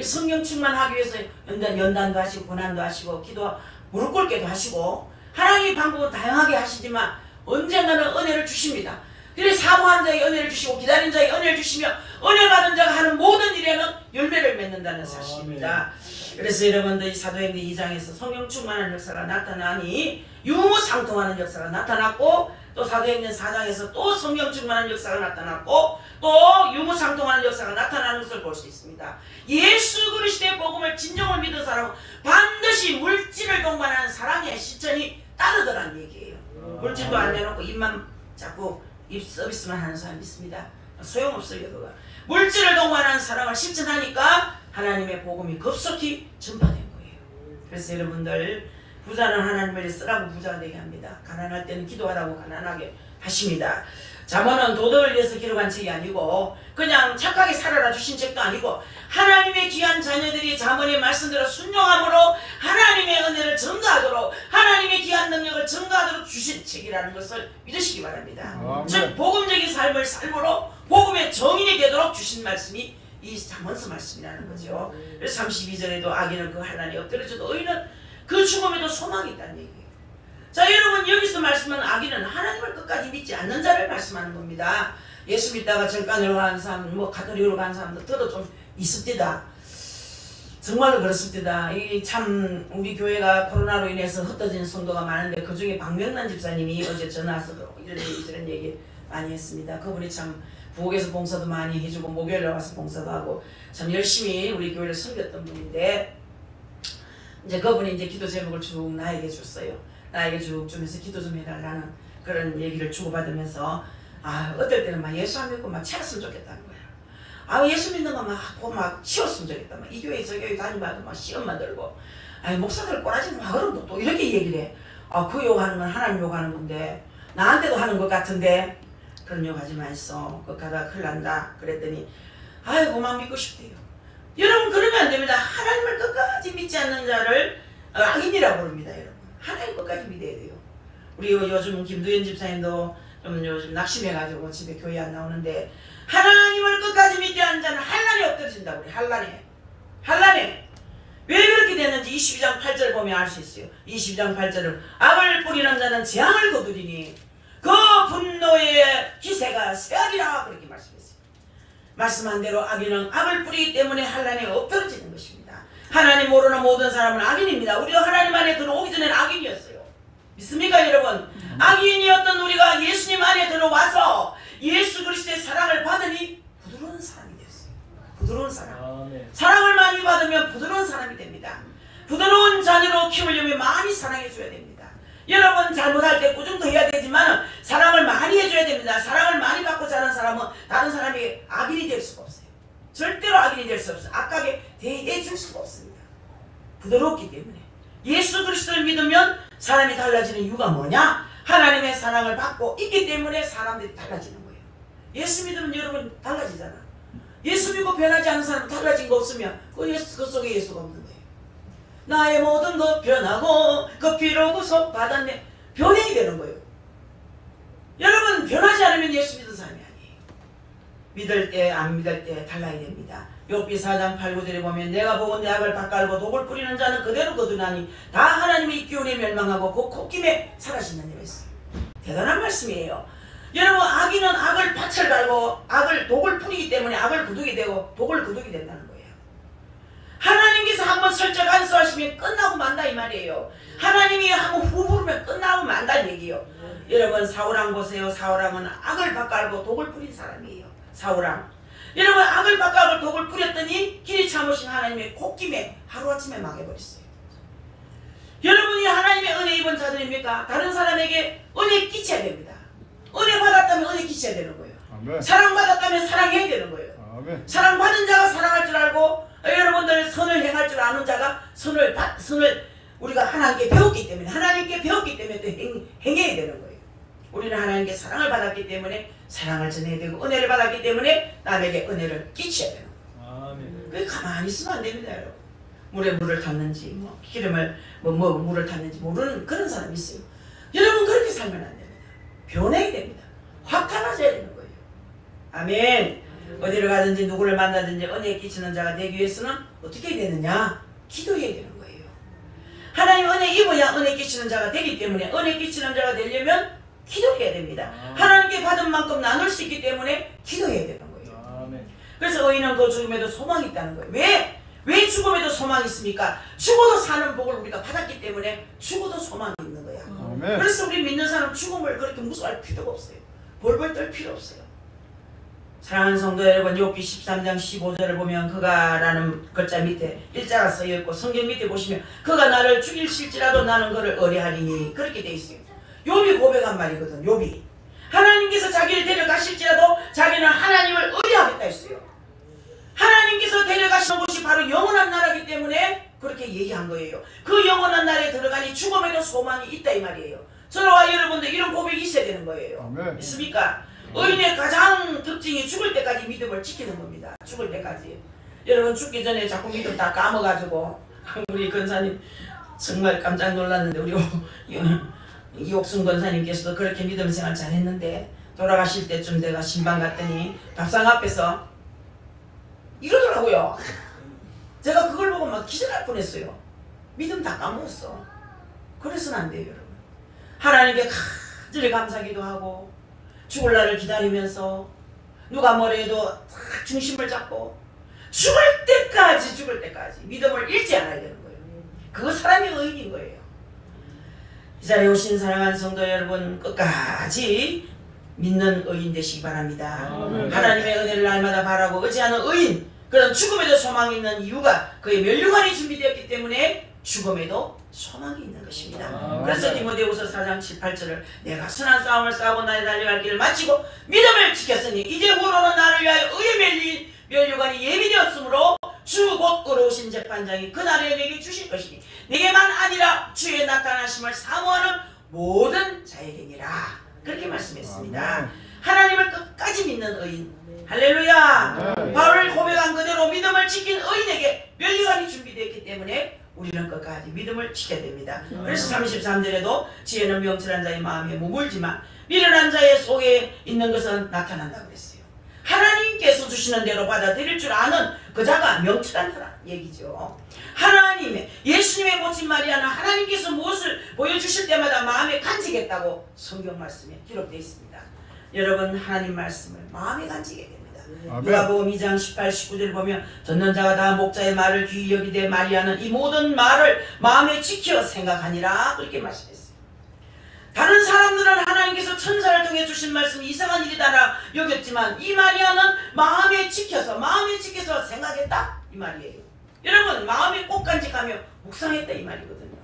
성령 충만하기 위해서 연단도 하시고 고난도 하시고 기도 무릎 꿇게도 하시고 하나님의 방법은 다양하게 하시지만 언젠가는 은혜를 주십니다. 그래서 사모한 자에게 은혜를 주시고 기다린 자에게 은혜를 주시며 은혜 받은 자가 하는 모든 일에는 열매를 맺는다는 사실입니다. 그래서 여러분들 이 사도행전 2장에서 성령 충만한 역사가 나타나니 유무상통하는 역사가 나타났고 또 사도행전 4장에서 또 성령 충만한 역사가 나타났고 또 유무상통하는 역사가 나타나는 것을 볼 수 있습니다. 예수 그리스도의 복음을 진정을 믿은 사람은 반드시 물질을 동반하는 사랑의 실천이 따르더란 얘기예요. 물질도 안 내놓고 입만 자꾸 입 서비스만 하는 사람이 있습니다. 소용없어요. 그거. 물질을 동반하는 사랑을 실천하니까 하나님의 복음이 급속히 전파된 거예요. 그래서 여러분들 부자는 하나님을 쓰라고 부자가 되게 합니다. 가난할 때는 기도하라고 가난하게 하십니다. 잠언은 도덕을 위해서 기록한 책이 아니고 그냥 착하게 살아라 주신 책도 아니고 하나님의 귀한 자녀들이 잠언의 말씀대로 순종함으로 하나님의 은혜를 증거하도록 하나님의 귀한 능력을 증거하도록 주신 책이라는 것을 믿으시기 바랍니다. 즉 복음적인 삶을 삶으로 복음의 정인이 되도록 주신 말씀이 이 잠언서 말씀이라는 거죠. 그래서 32절에도 악인은 그 환난에 엎드려져도 의인은 그 죽음에도 소망이 있다는 얘기예요. 자, 여러분 여기서 말씀하는 악인은 하나님을 끝까지 믿지 않는 자를 말씀하는 겁니다. 예수 믿다가 절간으로 가는 사람, 뭐 가톨릭으로 가는 사람도 더도 좀 있습니다. 정말로 그렇습니다. 이 참 우리 교회가 코로나로 인해서 흩어진 성도가 많은데 그 중에 박명란 집사님이 어제 전화 와서 이런 얘기 많이 했습니다. 그분이 참 부엌에서 봉사도 많이 해주고 목요일에 와서 봉사도 하고 참 열심히 우리 교회를 섬겼던 분인데 이제 그분이 이제 기도 제목을 쭉 나에게 줬어요. 나에게 쭉 주면서 기도 좀 해달라는 그런 얘기를 주고받으면서 어떨 때는 막 예수 안 믿고 막 채웠으면 좋겠다는 거야. 예수 믿는 거 막 치웠으면 좋겠다. 막 이 교회 저 교회 다니면서 막 시험만 들고 목사들 꼬라지 마 그러고 또 이렇게 얘기를 해. 그 욕하는 건 하나님 욕하는 건데 나한테도 하는 것 같은데 그런 욕하지 마있어. 그거 가다가 큰일 난다. 그랬더니 그만 믿고 싶대요. 여러분 그러면 안 됩니다. 하나님을 끝까지 믿지 않는 자를 악인이라고 부릅니다. 여러분 하나님 끝까지 믿어야 돼요. 우리 요즘 김두현 집사님도 좀 요즘 낙심해가지고 집에 교회 안 나오는데 하나님을 끝까지 믿지 않는 자는 환난에 엎드러진다고 그래. 환난에 왜 그렇게 됐는지 22장 8절 보면 알 수 있어요. 22장 8절은 악을 뿌리는 자는 재앙을 거두리니 그 분노의 기세가 쇠하리라 그렇게 말씀했어요. 말씀한 대로 악인은 악을 뿌리기 때문에 환난에 엎드러지는 것입니다. 하나님 모르는 모든 사람은 악인입니다. 우리도 하나님 안에 들어오기 전에는 악인이었어요. 믿습니까 여러분? 악인이었던 우리가 예수님 안에 들어와서 예수 그리스도의 사랑을 받으니 부드러운 사람이 됐어요. 부드러운 사람. 사랑을 많이 받으면 부드러운 사람이 됩니다. 부드러운 자녀로 키우려면 많이 사랑해 줘야 됩니다. 여러분 잘못할 때 꾸중도 해야 되지만 사랑을 많이 해줘야 됩니다. 사랑을 많이 받고 자란 사람은 다른 사람이 악인이 될 수가 없어요. 절대로 악인이 될 수 없어요. 악하게 대해 줄 수가 없습니다. 부드럽기 때문에. 예수 그리스도를 믿으면 사람이 달라지는 이유가 뭐냐? 하나님의 사랑을 받고 있기 때문에 사람들이 달라지는 거예요. 예수 믿으면 여러분 달라지잖아. 예수 믿고 변하지 않는 사람은 달라진 거 없으면 그 속에 예수가 없는 거예요. 나의 모든 것 변하고 그 피로 구속 받았네. 변해야 되는 거예요. 여러분 변하지 않으면 예수 믿는 사람이 아니에요. 믿을 때 안 믿을 때 달라야 됩니다. 욥기 4장 8, 9절에 보면 내가 보건대 악을 밭갈고 독을 뿌리는 자는 그대로 거두나니 다 하나님의 기운에 멸망하고 그 콧김에 사라진다는 말씀. 대단한 말씀이에요. 여러분 악인은 악을 밭을 갈고 독을 뿌리기 때문에 악을 거두게 되고 독을 거두게 된다는 거예요. 하나님께서 한번 설정 안수하시면 끝나고 만다 이 말이에요. 하나님이 한번 후 부르면 끝나고 만다는 얘기예요. 여러분 사울왕 보세요. 사울왕은 악을 밭갈고 독을 뿌린 사람이에요. 사울왕. 여러분 악을 밭갈고 독을 뿌렸더니 길이 참으신 하나님의 콧김에 하루아침에 망해버렸어요. 여러분이 하나님의 은혜 입은 자들입니까? 다른 사람에게 은혜 끼쳐야 됩니다. 은혜 받았다면 은혜 끼쳐야 되는 거예요. 아멘. 사랑받았다면 사랑해야 되는 거예요. 아멘. 사랑받은 자가 사랑할 줄 알고 여러분들 선을 행할 줄 아는 자가 선을 우리가 하나님께 배웠기 때문에 또 행해야 되는 거예요. 우리는 하나님께 사랑을 받았기 때문에 사랑을 전해야 되고 은혜를 받았기 때문에 남에게 은혜를 끼쳐야 되는 거예요. 그게 가만히 있으면 안 됩니다. 여러분. 물에 물을 탔는지 기름을 물을 탔는지 모르는 그런 사람이 있어요. 여러분 그렇게 살면 안 됩니다. 변해야 됩니다. 확 달라져야 되는 거예요. 아멘. 어디를 가든지 누구를 만나든지 은혜 끼치는 자가 되기 위해서는 어떻게 해야 되느냐? 기도해야 되는 거예요. 하나님 은혜 입어야 은혜 끼치는 자가 되기 때문에 은혜 끼치는 자가 되려면 기도해야 됩니다. 하나님께 받은 만큼 나눌 수 있기 때문에 기도해야 되는 거예요. 그래서 의인은 그 죽음에도 소망이 있다는 거예요. 왜 죽음에도 소망이 있습니까? 죽어도 사는 복을 우리가 받았기 때문에 죽어도 소망이 있는 거야. 아멘. 그래서 우리 믿는 사람 죽음을 그렇게 무서워할 필요가 없어요. 벌벌 떨 필요 없어요. 사랑하는 성도 여러분, 욥기 13장 15절을 보면 그가라는 글자 밑에 일자가 써있고 성경 밑에 보시면 그가 나를 죽일실지라도 나는 그를 의뢰하리니 그렇게 돼 있어요. 욥이 고백한 말이거든. 욥이 하나님께서 자기를 데려가실지라도 자기는 하나님을 의뢰하겠다 했어요. 하나님께서 데려가시는 곳이 바로 영원한 나라이기 때문에 그렇게 얘기한 거예요. 그 영원한 나라에 들어가니 죽음에도 소망이 있다 이 말이에요. 저와 여러분들 이런 고백이 있어야 되는 거예요. 아멘. 있습니까? 의인의 가장 특징이 죽을 때까지 믿음을 지키는 겁니다. 죽을 때까지. 여러분 죽기 전에 자꾸 믿음 다 까먹어가지고 우리 권사님 정말 깜짝 놀랐는데 우리 이옥순 권사님께서도 그렇게 믿음 생활 잘했는데 돌아가실 때쯤 내가 신방 갔더니 밥상 앞에서 이러더라고요. 제가 그걸 보고 막 기절할 뻔했어요. 믿음 다 까먹었어. 그래서는 안 돼요, 여러분. 하나님께 간절히 감사기도 하고 죽을 날을 기다리면서 누가 뭐래도 다 중심을 잡고 죽을 때까지 믿음을 잃지 않아야 되는 거예요. 그거 사람이 의인인 거예요. 이 자리에 오신 사랑하는 성도 여러분, 끝까지 믿는 의인 되시기 바랍니다. 아멘. 하나님의 은혜를 날마다 바라고 의지하는 의인, 그런 죽음에도 소망이 있는 이유가 그의 면류관이 준비되었기 때문에 죽음에도 소망이 있는 것입니다. 아멘. 그래서 디모데후서 4장 7, 8절을 내가 선한 싸움을 싸우고 나의 달려갈 길을 마치고 믿음을 지켰으니 이제 후로는 나를 위하여 의의 면류관이 예비되었으므로 주 곧 의로우신 재판장이 그날에 내게 주실 것이니 내게만 아니라 주의 나타나심을 사모하는 모든 자에게니라. 그렇게 말씀했습니다. 아멘. 하나님을 끝까지 믿는 의인, 할렐루야. 아멘. 바울을 고백한 그대로 믿음을 지킨 의인에게 면류관이 준비되었기 때문에 우리는 끝까지 믿음을 지켜야 됩니다. 그래서 33절에도 지혜는 명철한 자의 마음에 머물지만 미련한 자의 속에 있는 것은 나타난다고 그랬어요. 하나님께서 주시는 대로 받아들일 줄 아는 그 자가 명철한 사람 얘기죠. 하나님의 예수님의 고친 마리아는 하나님께서 무엇을 보여주실 때마다 마음에 간직했다고 성경 말씀에 기록되어 있습니다. 여러분, 하나님 말씀을 마음에 간직해야 됩니다. 누가복음 2장 18, 19절 보면 듣는 자가 다 목자의 말을 귀히 여기되 마리아는 이 모든 말을 마음에 지켜 생각하니라 그렇게 말씀했어요. 다른 사람들은 하나님께서 천사를 통해 주신 말씀이 이상한 일이다라 여겼지만 이 마리아는 마음에 지켜서 생각했다 이 말이에요. 여러분, 마음에 꼭 간직하며 묵상했다 이 말이거든요.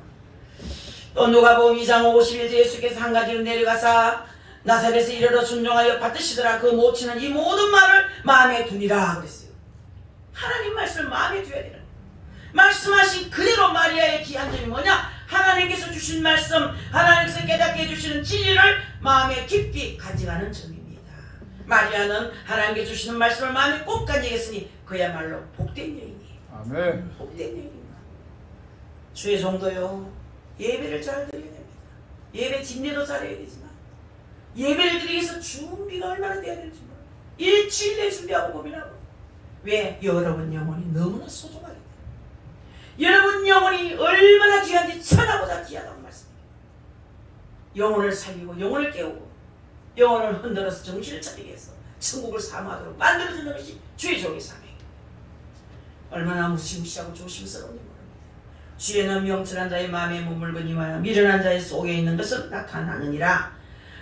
또 누가복음 2장 51절 예수께서 한 가지로 내려가사 나사렛에서 이르러 순종하여 받으시더라. 그 모치는 이 모든 말을 마음에 두니라 그랬어요. 하나님 말씀을 마음에 두어야 되는 거예요. 말씀하신 그대로 마리아의 귀한 점이 뭐냐? 하나님께서 주신 말씀, 하나님께서 깨닫게 해주시는 진리를 마음에 깊이 간직하는 점입니다. 마리아는 하나님께서 주시는 말씀을 마음에 꼭 간직했으니 그야말로 복된 여인이에요. 아멘. 복된 여인입니다. 주의 종도요, 예배를 잘 드려야 됩니다. 예배 진례도 잘해야 되지만 예배를 드리기 위해서 준비가 얼마나 돼야 될지 몰라요. 일주일 내 준비하고 고민하고. 왜? 여러분 영혼이 너무나 소중하기 때문에. 여러분 영혼이 얼마나 귀한지 천하보다 귀하다고 말씀해요. 영혼을 살리고 영혼을 깨우고 영혼을 흔들어서 정신을 차리게 해서 천국을 사모하도록 만들어주는 것이 주의 종의 사명입니다. 얼마나 무시무시하고 조심스러운지 모릅니다. 주에는 명철한 자의 마음에 머물거니와 미련한 자의 속에 있는 것은 나타나느니라.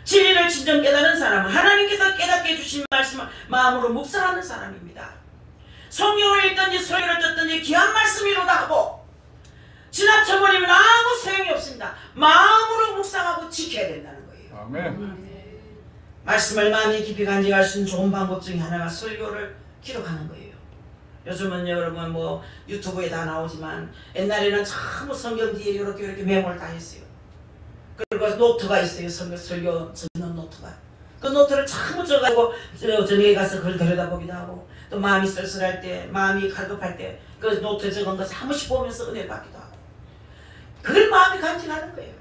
진리를 진정 깨닫는 사람은 하나님께서 깨닫게 해주신 말씀을 마음으로 묵상하는 사람입니다. 성경을 읽든지 설교를 듣든지 귀한 말씀이로다 하고 지나쳐버리면 아무 소용이 없습니다. 마음으로 묵상하고 지켜야 된다는 거예요. 아멘. 말씀을 마음에 깊이 간직할 수 있는 좋은 방법 중에 하나가 설교를 기록하는 거예요. 요즘은 여러분 뭐 유튜브에 다 나오지만 옛날에는 전부 성경 뒤에 이렇게 메모를 다 했어요. 그리고 노트가 있어요. 설교 적는 노트가. 그 노트를 전부 적어가지고 저녁에 가서 그걸 들여다보기도 하고 또 마음이 쓸쓸할 때, 마음이 갈급할 때 그 노트에 적은 것을 한 번씩 보면서 은혜를 받기도 하고 그걸 마음이 간직하는 거예요.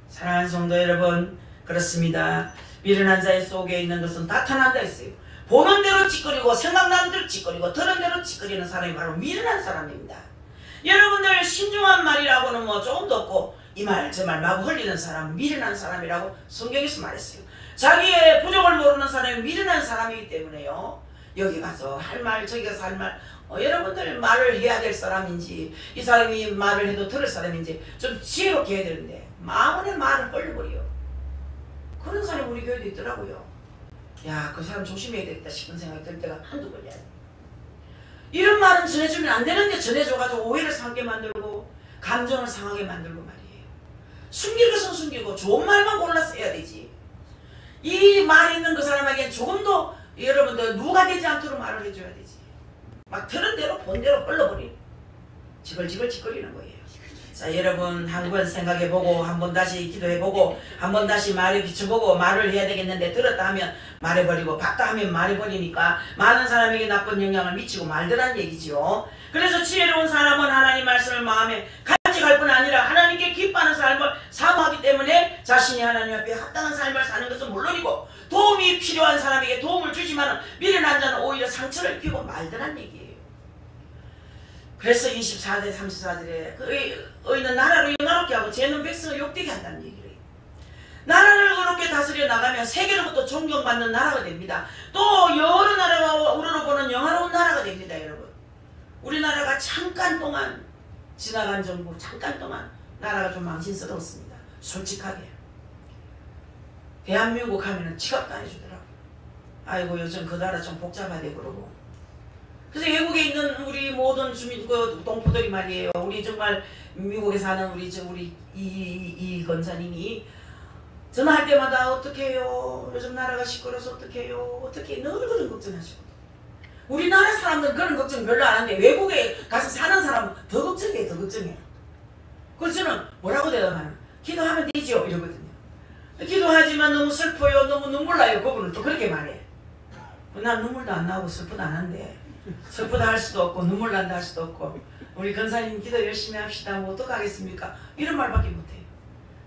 사랑하는 성도 여러분, 그렇습니다. 미련한 자의 속에 있는 것은 나타난다 했어요. 보는 대로 찌꺼리고 생각나는 대로 찌꺼리고 들은 대로 찌꺼리는 사람이 바로 미련한 사람입니다. 여러분들 신중한 말이라고는 뭐 조금도 없고 이 말 저 말 마구 흘리는 사람 미련한 사람이라고 성경에서 말했어요. 자기의 부족을 모르는 사람이 미련한 사람이기 때문에요. 여기 가서 할 말 저기 가서 할 말 여러분들 말을 해야 될 사람인지 이 사람이 말을 해도 들을 사람인지 좀 지혜롭게 해야 되는데 마음에 말을 걸려버려. 그런 사람이 우리 교회도 있더라고요. 야, 그 사람 조심해야 되겠다 싶은 생각이 들 때가 한두 번이야. 이런 말은 전해주면 안 되는데 전해줘가지고 오해를 상하게 만들고 감정을 상하게 만들고 말이에요. 숨길 것은 숨기고 좋은 말만 골라서 해야 되지. 이 말 있는 그 사람에겐 조금도 여러분들 누가 되지 않도록 말을 해줘야 되지. 막 들은 대로 본 대로 흘러버리는 지글지글 짓거리는 거예요. 자, 여러분 한 번 생각해보고 한 번 다시 기도해보고 한 번 다시 말에 비춰보고 말을 해야 되겠는데 들었다 하면 말해버리고 봤다 하면 말해버리니까 많은 사람에게 나쁜 영향을 미치고 말더란 얘기죠. 그래서 지혜로운 사람은 하나님 말씀을 마음에 간직할 뿐 아니라 하나님께 기뻐하는 삶을 사모하기 때문에 자신이 하나님 앞에 합당한 삶을 사는 것은 물론이고 도움이 필요한 사람에게 도움을 주지만 미련한 자는 오히려 상처를 입히고 말더란 얘기예요. 그래서 24절 34절에 그 의인은 나라를 영화롭게 하고 죄는 백성을 욕되게 한다는 얘기를 해요. 나라를 의롭게 다스려 나가면 세계로부터 존경받는 나라가 됩니다. 또 여러 나라가 우러러보는 영화로운 나라가 됩니다. 여러분, 우리나라가 잠깐 동안 지나간 정부 잠깐 동안 나라가 좀 망신스러웠습니다. 솔직하게 대한민국 하면은 취업도 안 해주더라고요. 아이고 요즘 그 나라 좀 복잡하대 그러고. 그래서 외국에 있는 우리 모든 주민 그 동포들이 말이에요. 우리 정말 미국에 사는 우리 이 권사님이 전화할 때마다 어떻게 해요? 요즘 나라가 시끄러워서 어떻게 해요? 어떻게 늘 그런 걱정하시고. 우리나라 사람들은 그런 걱정 별로 안 하는데 외국에 가서 사는 사람은 더 걱정해요. 더 걱정해요. 그래서 저는 뭐라고 대답하는? 기도하면 되죠 이러거든요. 기도하지만 너무 슬퍼요. 너무 눈물 나요. 그분은 또 그렇게 말해. 난 눈물도 안 나고 슬프도 안 한데 슬프다 할 수도 없고 눈물 난다 할 수도 없고 우리 권사님 기도 열심히 합시다. 뭐 어떡하겠습니까? 이런 말밖에 못해요.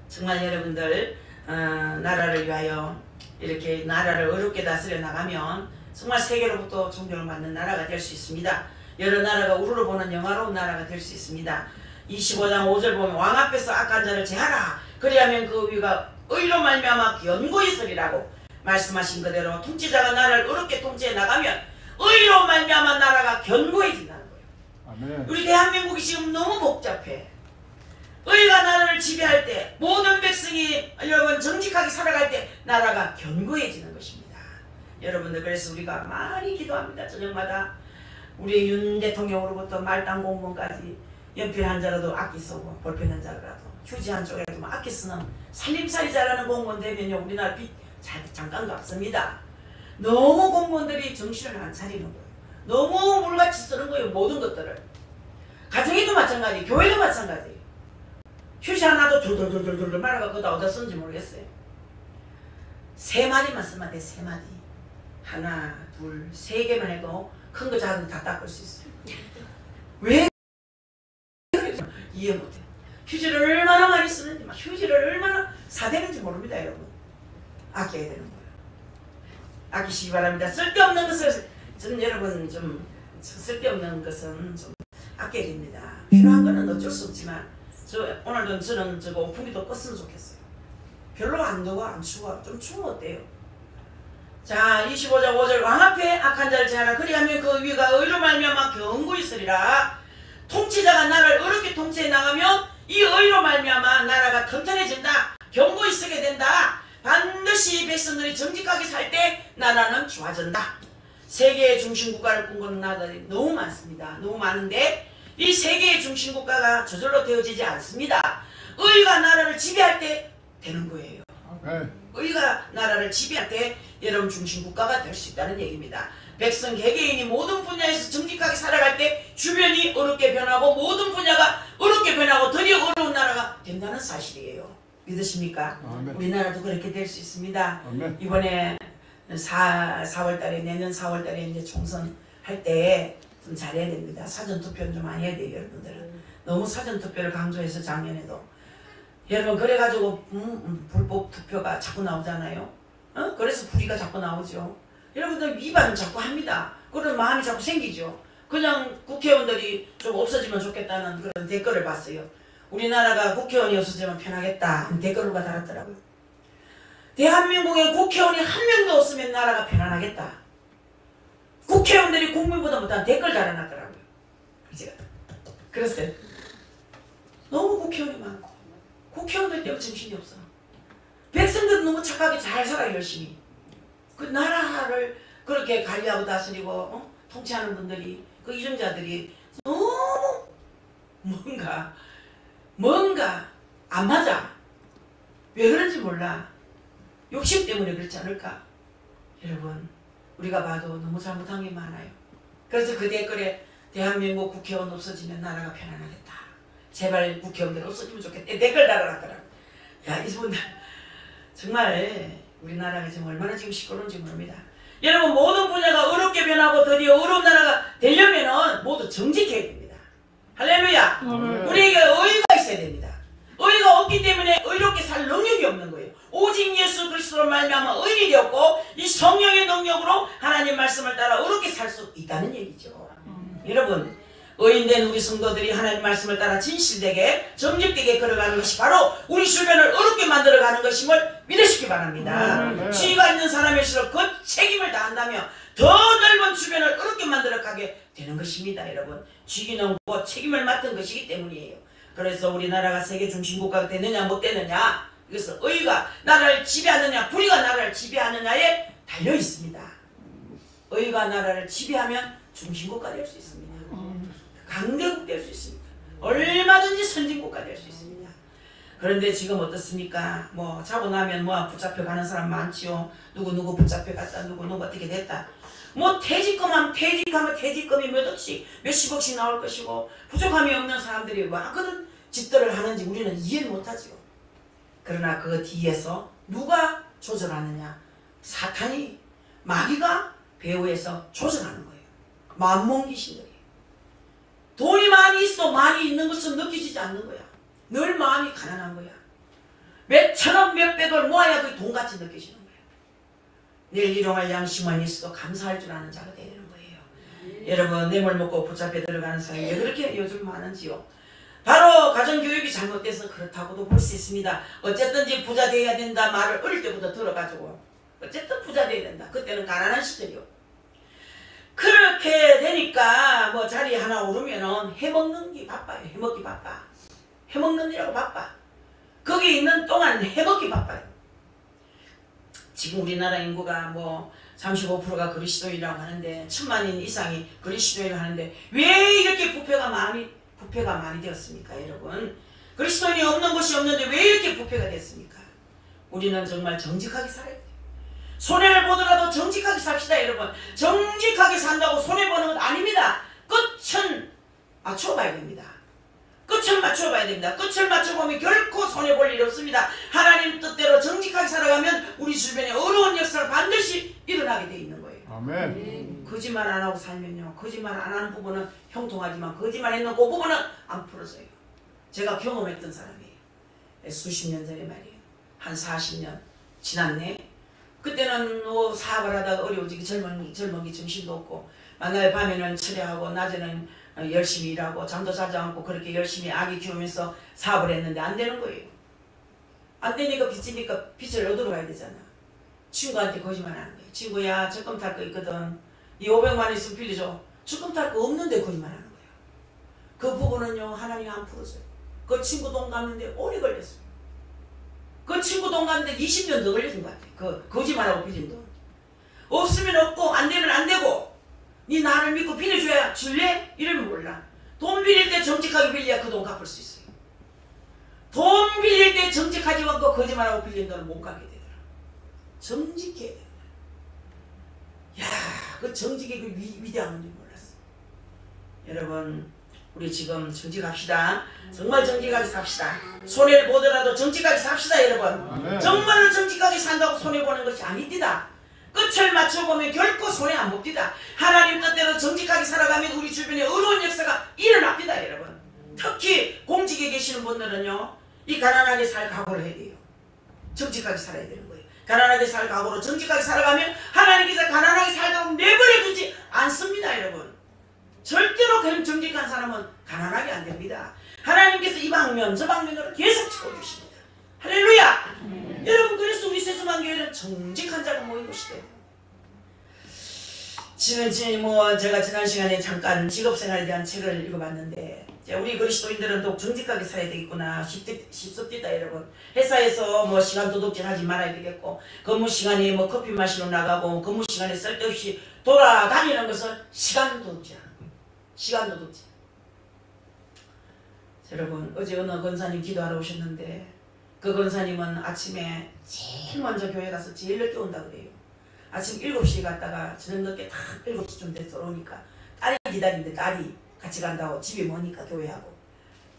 정말 여러분들 나라를 위하여 이렇게 나라를 어렵게 다스려 나가면 정말 세계로부터 존경을 받는 나라가 될 수 있습니다. 여러 나라가 우러러보는 영화로운 나라가 될 수 있습니다. 25장 5절 보면 왕 앞에서 악한 자를 제하라. 그리하면 그 위가 의로 말미암아 견고히 서리라고 말씀하신 그대로 통치자가 나라를 어렵게 통치해 나가면 의로 말미암아 나라가 견고해진다는 거예요. 아멘. 우리 대한민국이 지금 너무 복잡해. 의가 나라를 지배할 때 모든 백성이 여러분 정직하게 살아갈 때 나라가 견고해지는 것입니다. 여러분들 그래서 우리가 많이 기도합니다. 저녁마다 우리 윤 대통령으로부터 말단 공무원까지 연필 한 자라도 아끼 쓰고 볼펜 한 자라도 휴지 한 쪽이라도 아끼 쓰는 살림살이 잘하는 공무원 되면요 우리나라 빚 잠깐도 없습니다. 너무 공무원들이 정신을 안 차리는 거예요. 너무 물같이 쓰는 거예요. 모든 것들을. 가정에도 마찬가지, 교회도 마찬가지. 휴지 하나도 돌돌돌돌돌 말아갖고 어디다 쓰는지 모르겠어요. 3마디만 쓰면 돼. 3마디. 하나, 둘, 3개만 해도 큰 거 작은 거 다 닦을 수 있어요. 왜? 이해 못해. 휴지를 얼마나 많이 쓰는지, 막 휴지를 얼마나 사대는지 모릅니다, 여러분. 아껴야 되는 거예요. 아끼시기 바랍니다. 쓸데없는 것을 좀 여러분 좀 쓸데없는 것은 좀 아껴야 됩니다. 필요한 거는 어쩔 수 없지만 오늘도 저는 저거 오프기도 껐으면 좋겠어요. 별로 안 더워 안 추워 좀 추우면 어때요? 자 25장 5절 왕 앞에 악한 자를 제하라. 그리하면 그 위가 의로 말미암아 견고히 서리라. 통치자가 나라를 어렵게 통치해 나가면 이 의로 말미암아 나라가 튼튼해진다. 견고히 서게 된다. 반드시 백성들이 정직하게 살 때 나라는 좋아진다. 세계의 중심국가를 꿈꾸는 나라들이 너무 많습니다. 너무 많은데 이 세계의 중심국가가 저절로 되어지지 않습니다. 의가 나라를 지배할 때 되는 거예요. 의가 나라를 지배할 때 여러분 중심국가가 될 수 있다는 얘기입니다. 백성 개개인이 모든 분야에서 정직하게 살아갈 때 주변이 어렵게 변하고 모든 분야가 어렵게 변하고 드디어 어려운 나라가 된다는 사실이에요. 믿으십니까? 아멘. 우리나라도 그렇게 될 수 있습니다. 아멘. 이번에 4월달에 내년 4월달에 이제 총선 할 때 좀 잘해야 됩니다. 사전 투표는 좀 많이 해야 돼요, 여러분들은. 너무 사전 투표를 강조해서 작년에도 여러분 그래가지고 불법 투표가 자꾸 나오잖아요. 그래서 불의가 자꾸 나오죠. 여러분들 위반 자꾸 합니다. 그런 마음이 자꾸 생기죠. 그냥 국회의원들이 좀 없어지면 좋겠다는 그런 댓글을 봤어요. 우리나라가 국회의원이 없어지면 편하겠다 댓글을 달았더라고요. 대한민국에 국회의원이 한 명도 없으면 나라가 편안하겠다. 국회의원들이 국민보다 못한 댓글 달아놨더라고요. 제가 그랬어요. 너무 국회의원이 많고 국회의원들 때문에 정신이 없어. 백성들은 너무 착하게 잘 살아 열심히. 그 나라를 그렇게 관리하고 다스리고 통치하는 분들이 그 이정자들이 너무 뭔가 안 맞아. 왜 그런지 몰라. 욕심 때문에 그렇지 않을까? 여러분 우리가 봐도 너무 잘못한 게 많아요. 그래서 그 댓글에 대한민국 국회의원 없어지면 나라가 편안하겠다. 제발 국회의원들 없어지면 좋겠다. 댓글 달아놨더라고. 야 이분들 정말 우리나라가 지금 얼마나 지금 시끄러운지 모릅니다. 여러분 모든 분야가 어렵게 변하고 드디어 어려운 나라가 되려면은 모두 정직해야 됩니다. 할렐루야. 우리에게 의의가 있어야 됩니다. 의의가 없기 때문에 의롭게 살 능력이 없는 거예요. 오직 예수 그리스도로 말미암아 의인이 되었고 이 성령의 능력으로 하나님 말씀을 따라 의롭게 살 수 있다는 얘기죠. 여러분 의인된 우리 성도들이 하나님 말씀을 따라 진실되게 정직되게 걸어가는 것이 바로 우리 주변을 의롭게 만들어가는 것임을 믿으시기 바랍니다. 지위가 있는 사람일수록 그 책임을 다한다며 더 넓은 주변을 의롭게 만들어가게 되는 것입니다. 여러분 주기는 곧 책임을 맡은 것이기 때문이에요. 그래서 우리나라가 세계 중심국가가 되느냐 못 되느냐 이것은 의가 나라를 지배하느냐 불의가 나라를 지배하느냐에 달려 있습니다. 의가 나라를 지배하면 중심국가 될 수 있습니다. 강대국 될 수 있습니다. 얼마든지 선진국가 될 수 있습니다. 그런데 지금 어떻습니까? 뭐 자고 나면 뭐 붙잡혀 가는 사람 많지요. 누구 붙잡혀 갔다 누구 어떻게 됐다. 뭐 퇴직금하면 퇴직금이 몇십억씩 나올 것이고 부족함이 없는 사람들이 와 그런 짓들을 하는지 우리는 이해를 못하죠. 그러나 그 뒤에서 누가 조절하느냐? 사탄이 마귀가 배후에서 조절하는 거예요. 마음몽 귀신들이. 돈이 많이 있어 많이 있는 것처럼 느껴지지 않는 거야. 늘 마음이 가난한 거야. 몇 천억 몇백을 모아야 그 돈같이 느껴지는 거야. 내일 일용할 양식만 있어도 감사할 줄 아는 자가 되는 거예요. 여러분 뇌물 먹고 붙잡혀 들어가는 사람이 왜 그렇게 요즘 많은지요. 바로 가정교육이 잘못돼서 그렇다고도 볼 수 있습니다. 어쨌든지 부자 돼야 된다 말을 어릴 때부터 들어가지고 어쨌든 부자 돼야 된다. 그때는 가난한 시절이요. 그렇게 되니까 뭐 자리 하나 오르면은 해먹는 게 바빠요. 해먹기 바빠. 해먹는 일하고 바빠. 거기 있는 동안 해먹기 바빠요. 지금 우리나라 인구가 뭐 35%가 그리스도인이라고 하는데 1000만인 이상이 그리스도인을 하는데 왜 이렇게 부패가 많이 되었습니까 여러분? 그리스도인이 없는 곳이 없는데 왜 이렇게 부패가 됐습니까? 우리는 정말 정직하게 살아야 돼요. 손해를 보더라도 정직하게 삽시다 여러분. 정직하게 산다고 손해보는 건 아닙니다. 끝은 맞춰봐야 됩니다. 끝을 맞춰봐야 됩니다. 끝을 맞춰보면 결코 손해볼 일 없습니다. 하나님 뜻대로 정직하게 살아가면 우리 주변에 어려운 역사가 반드시 일어나게 돼 있는 거예요. 아멘. 거짓말 안 하고 살면요. 거짓말 안 하는 부분은 형통하지만 거짓말 했는 그 부분은 안 풀어져요. 제가 경험했던 사람이에요. 수십 년 전에 말이에요. 한 40년 지났네. 그때는 뭐 사업을 하다가 어려워지기 젊은 게 정신도 없고 만날 밤에는 철야하고 낮에는 열심히 일하고 잠도 자지 않고 그렇게 열심히 아기 키우면서 사업을 했는데 안 되는 거예요. 안 되니까 빚지니까 빚을 얻으러 가야 되잖아. 친구한테 거짓말 하는 거예요. 친구야 적금 탈 거 있거든. 이 500만 원 있으면 빌려줘. 적금 탈 거 없는데 거짓말 하는 거예요. 그 부분은요 하나님이 안 풀었어요. 그 친구 돈 갚는데 오래 걸렸어요. 그 친구 돈 갚는데 20년 더 걸려진 것 같아요. 그 거짓말하고 빚은 돈. 없으면 없고 안 되면 안 되고 네 나를 믿고 빌려줘야 줄래? 이러면 몰라. 돈 빌릴 때 정직하게 빌려야 그 돈 갚을 수 있어요. 돈 빌릴 때 정직하지 않고 거짓말하고 빌린 돈을 못 갚게 되더라. 정직해야 된다. 야, 그 정직의 그 위대함을 몰랐어. 여러분 우리 지금 정직합시다. 정말 정직하게 삽시다. 손해를 보더라도 정직하게 삽시다 여러분. 정말로 정직하게 산다고 손해보는 것이 아닙니다. 끝을 맞춰보면 결코 손해 안 봅니다. 하나님 뜻대로 정직하게 살아가면 우리 주변에 의로운 역사가 일어납니다 여러분. 특히 공직에 계시는 분들은요 이 가난하게 살 각오를 해야 돼요. 정직하게 살아야 되는 거예요. 가난하게 살 각오로 정직하게 살아가면 하나님께서 가난하게 살다고 내버려두지 않습니다 여러분. 절대로 그런 정직한 사람은 가난하게 안 됩니다. 하나님께서 이 방면 저 방면으로 계속 채워주십니다. 할렐루야. 여러분 그래서 우리 세수만교회는 정직한 자가 모인 곳이 돼요. 제가 지난 시간에 잠깐 직업생활에 대한 책을 읽어봤는데, 우리 그리스도인들은 또 정직하게 살아야 되겠구나 싶습니다, 여러분. 회사에서 뭐 시간 도둑질 하지 말아야 되겠고, 근무 시간에 뭐 커피 마시러 나가고, 근무 시간에 쓸데없이 돌아다니는 것은 시간 도둑질하는 거예요. 시간 도둑질. 여러분, 어제 어느 권사님 기도하러 오셨는데, 그 권사님은 아침에 제일 먼저 교회 가서 제일 늦게 온다 그래요. 아침 7시에 갔다가 저녁 늦게 딱 7시쯤 돼서 오니까 딸이 기다리는데, 딸이 같이 간다고, 집이 머니까 교회하고,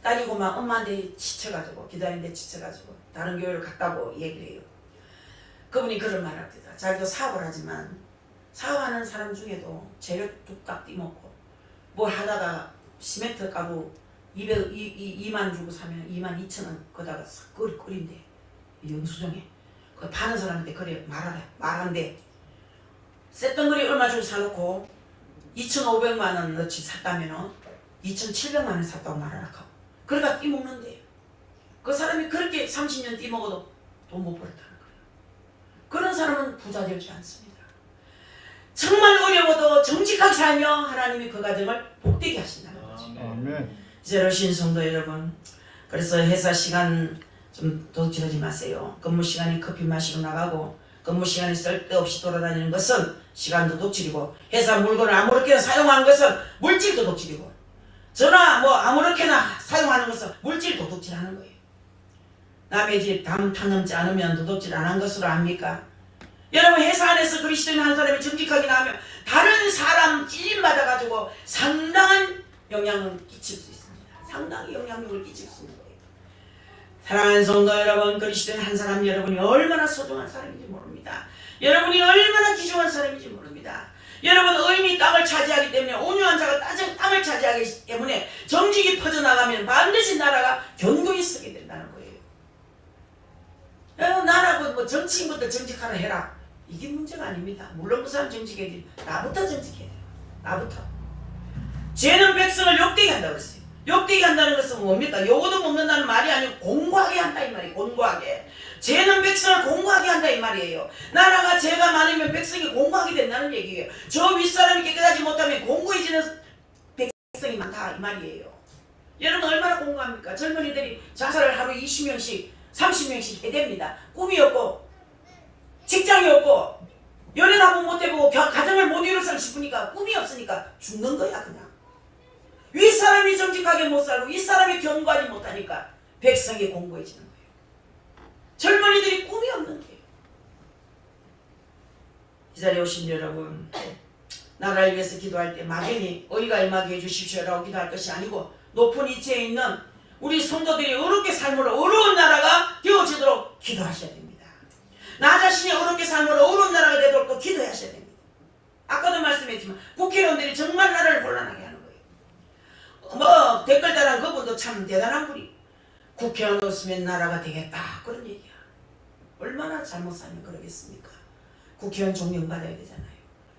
딸이고 막 엄마한테 지쳐가지고, 기다리는데 지쳐가지고 다른 교회를 갔다고 얘기를 해요. 그분이 그런 말을 합니다. 자기도 사업을 하지만 사업하는 사람 중에도 재료 뚝딱 띠먹고 뭘 하다가 시멘트 가루 2만 주고 사면 2만 2천 원 거다가 끓인대, 영수증에. 그 파는 사람한테 그래 말한대. 쇳덩어리 얼마 주고 사놓고 2,500만 원 넣지 샀다면 2,700만 원 샀다고 말하라고. 그러니까 띠먹는데, 그 사람이 그렇게 30년 띠먹어도 돈 못 벌었다는 거예요. 그런 사람은 부자 되지 않습니다. 정말 어려워도 정직하게 살며 하나님이 그 가정을 복되게 하신다는 거죠. 아멘. 이제 러신 성도 여러분, 그래서 회사 시간 좀 도둑질하지 마세요. 근무 시간에 커피 마시러 나가고, 근무 시간에 쓸데없이 돌아다니는 것은 시간 도둑질이고, 회사 물건을 아무렇게나 사용하는 것은 물질 도둑질이고, 전화 뭐 아무렇게나 사용하는 것은 물질 도둑질하는 거예요. 남의 집 담 타넘지 않으면 도둑질 안 한 것으로 압니까? 여러분, 회사 안에서 그리스도인 한 사람이 정직하게 나오면 다른 사람 찔림받아가지고 상당한 영향을 끼칠 수 있습니다. 상당히 영향력을 끼칠 수 있는 거예요. 사랑하는 성도 여러분, 그리스도인 한 사람 여러분이 얼마나 소중한 사람인지 모릅니다. 여러분이 얼마나 귀중한 사람인지 모릅니다. 여러분, 의인이 땅을 차지하기 때문에, 온유한 자가 땅을 차지하기 때문에 정직이 퍼져나가면 반드시 나라가 견고히 서게 된다는 거예요. 나라고 뭐 정치인부터 정직하라 해라, 이게 문제가 아닙니다. 물론 그 사람 정직해야 돼. 나부터 정직해야 돼요. 나부터. 죄는 백성을 욕되게 한다고 그랬어요. 욕되게 한다는 것은 뭡니까? 요거도 먹는다는 말이 아니고 공고하게 한다 이 말이에요. 공고하게. 죄는 백성을 공고하게 한다 이 말이에요. 나라가 죄가 많으면 백성이 공고하게 된다는 얘기예요. 저 윗사람이 깨끗하지 못하면 공고해지는 백성이 많다 이 말이에요. 여러분, 얼마나 공고합니까? 젊은이들이 자살을 하루 20명씩 30명씩 해댑니다. 꿈이 없고 직장이 없고 연애도 한번 못 해보고 가정을 못 이루고 싶으니까, 꿈이 없으니까 죽는 거야 그냥. 윗사람이 정직하게 못 살고 윗사람이 견고하지 못하니까 백성이 공고해지는 거예요. 젊은이들이 꿈이 없는 거예요. 이 자리에 오신 여러분, 나라를 위해서 기도할 때 막연히 의가 임하게 해주십시오라고 기도할 것이 아니고, 높은 위치에 있는 우리 성도들이 어렵게 삶으로 어려운 나라가 되어지도록 기도하셔야 됩니다. 나 자신이 어렵게 삶으로 어려운 나라가 되도록 또 기도하셔야 됩니다. 아까도 말씀했지만 국회의원들이 정말 나라를 곤란하게 하는 거예요. 뭐 댓글 달한 그분도 참 대단한 분이, 국회의원 없으면 나라가 되겠다 그런 얘기야. 얼마나 잘못 살면 그러겠습니까? 국회의원 존경받아야 되잖아요.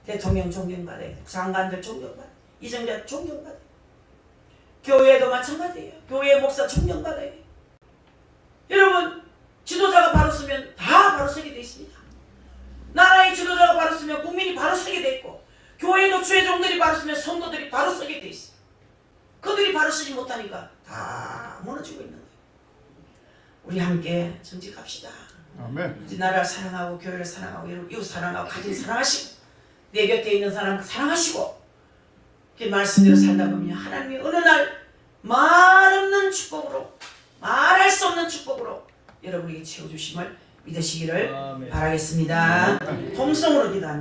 대통령 존경받아야 돼. 장관들 존경받아야 돼. 이정자 존경받아야 돼. 교회도 마찬가지예요. 교회 목사 존경받아야 돼. 여러분, 지도자가 바로 서면 다 바로 서게 돼 있습니다. 나라의 지도자가 바로 서면 국민이 바로 서게 돼 있고, 교회도 주회종들이 바로 서면 성도들이 바로 서게 돼 있어요. 그들이 바로 서지 못하니까 다 무너지고 있는 거예요. 우리 함께 정직합시다. 아멘. 우리 나라를 사랑하고 교회를 사랑하고 이웃 사랑하고 가정 사랑하시고 내 곁에 있는 사람 사랑하시고, 그 말씀대로 살다 보면 하나님이 어느 날 말없는 축복으로, 말할 수 없는 축복으로 여러분에게 채워주심을 믿으시기를 바라겠습니다. 통성으로 기도합니다.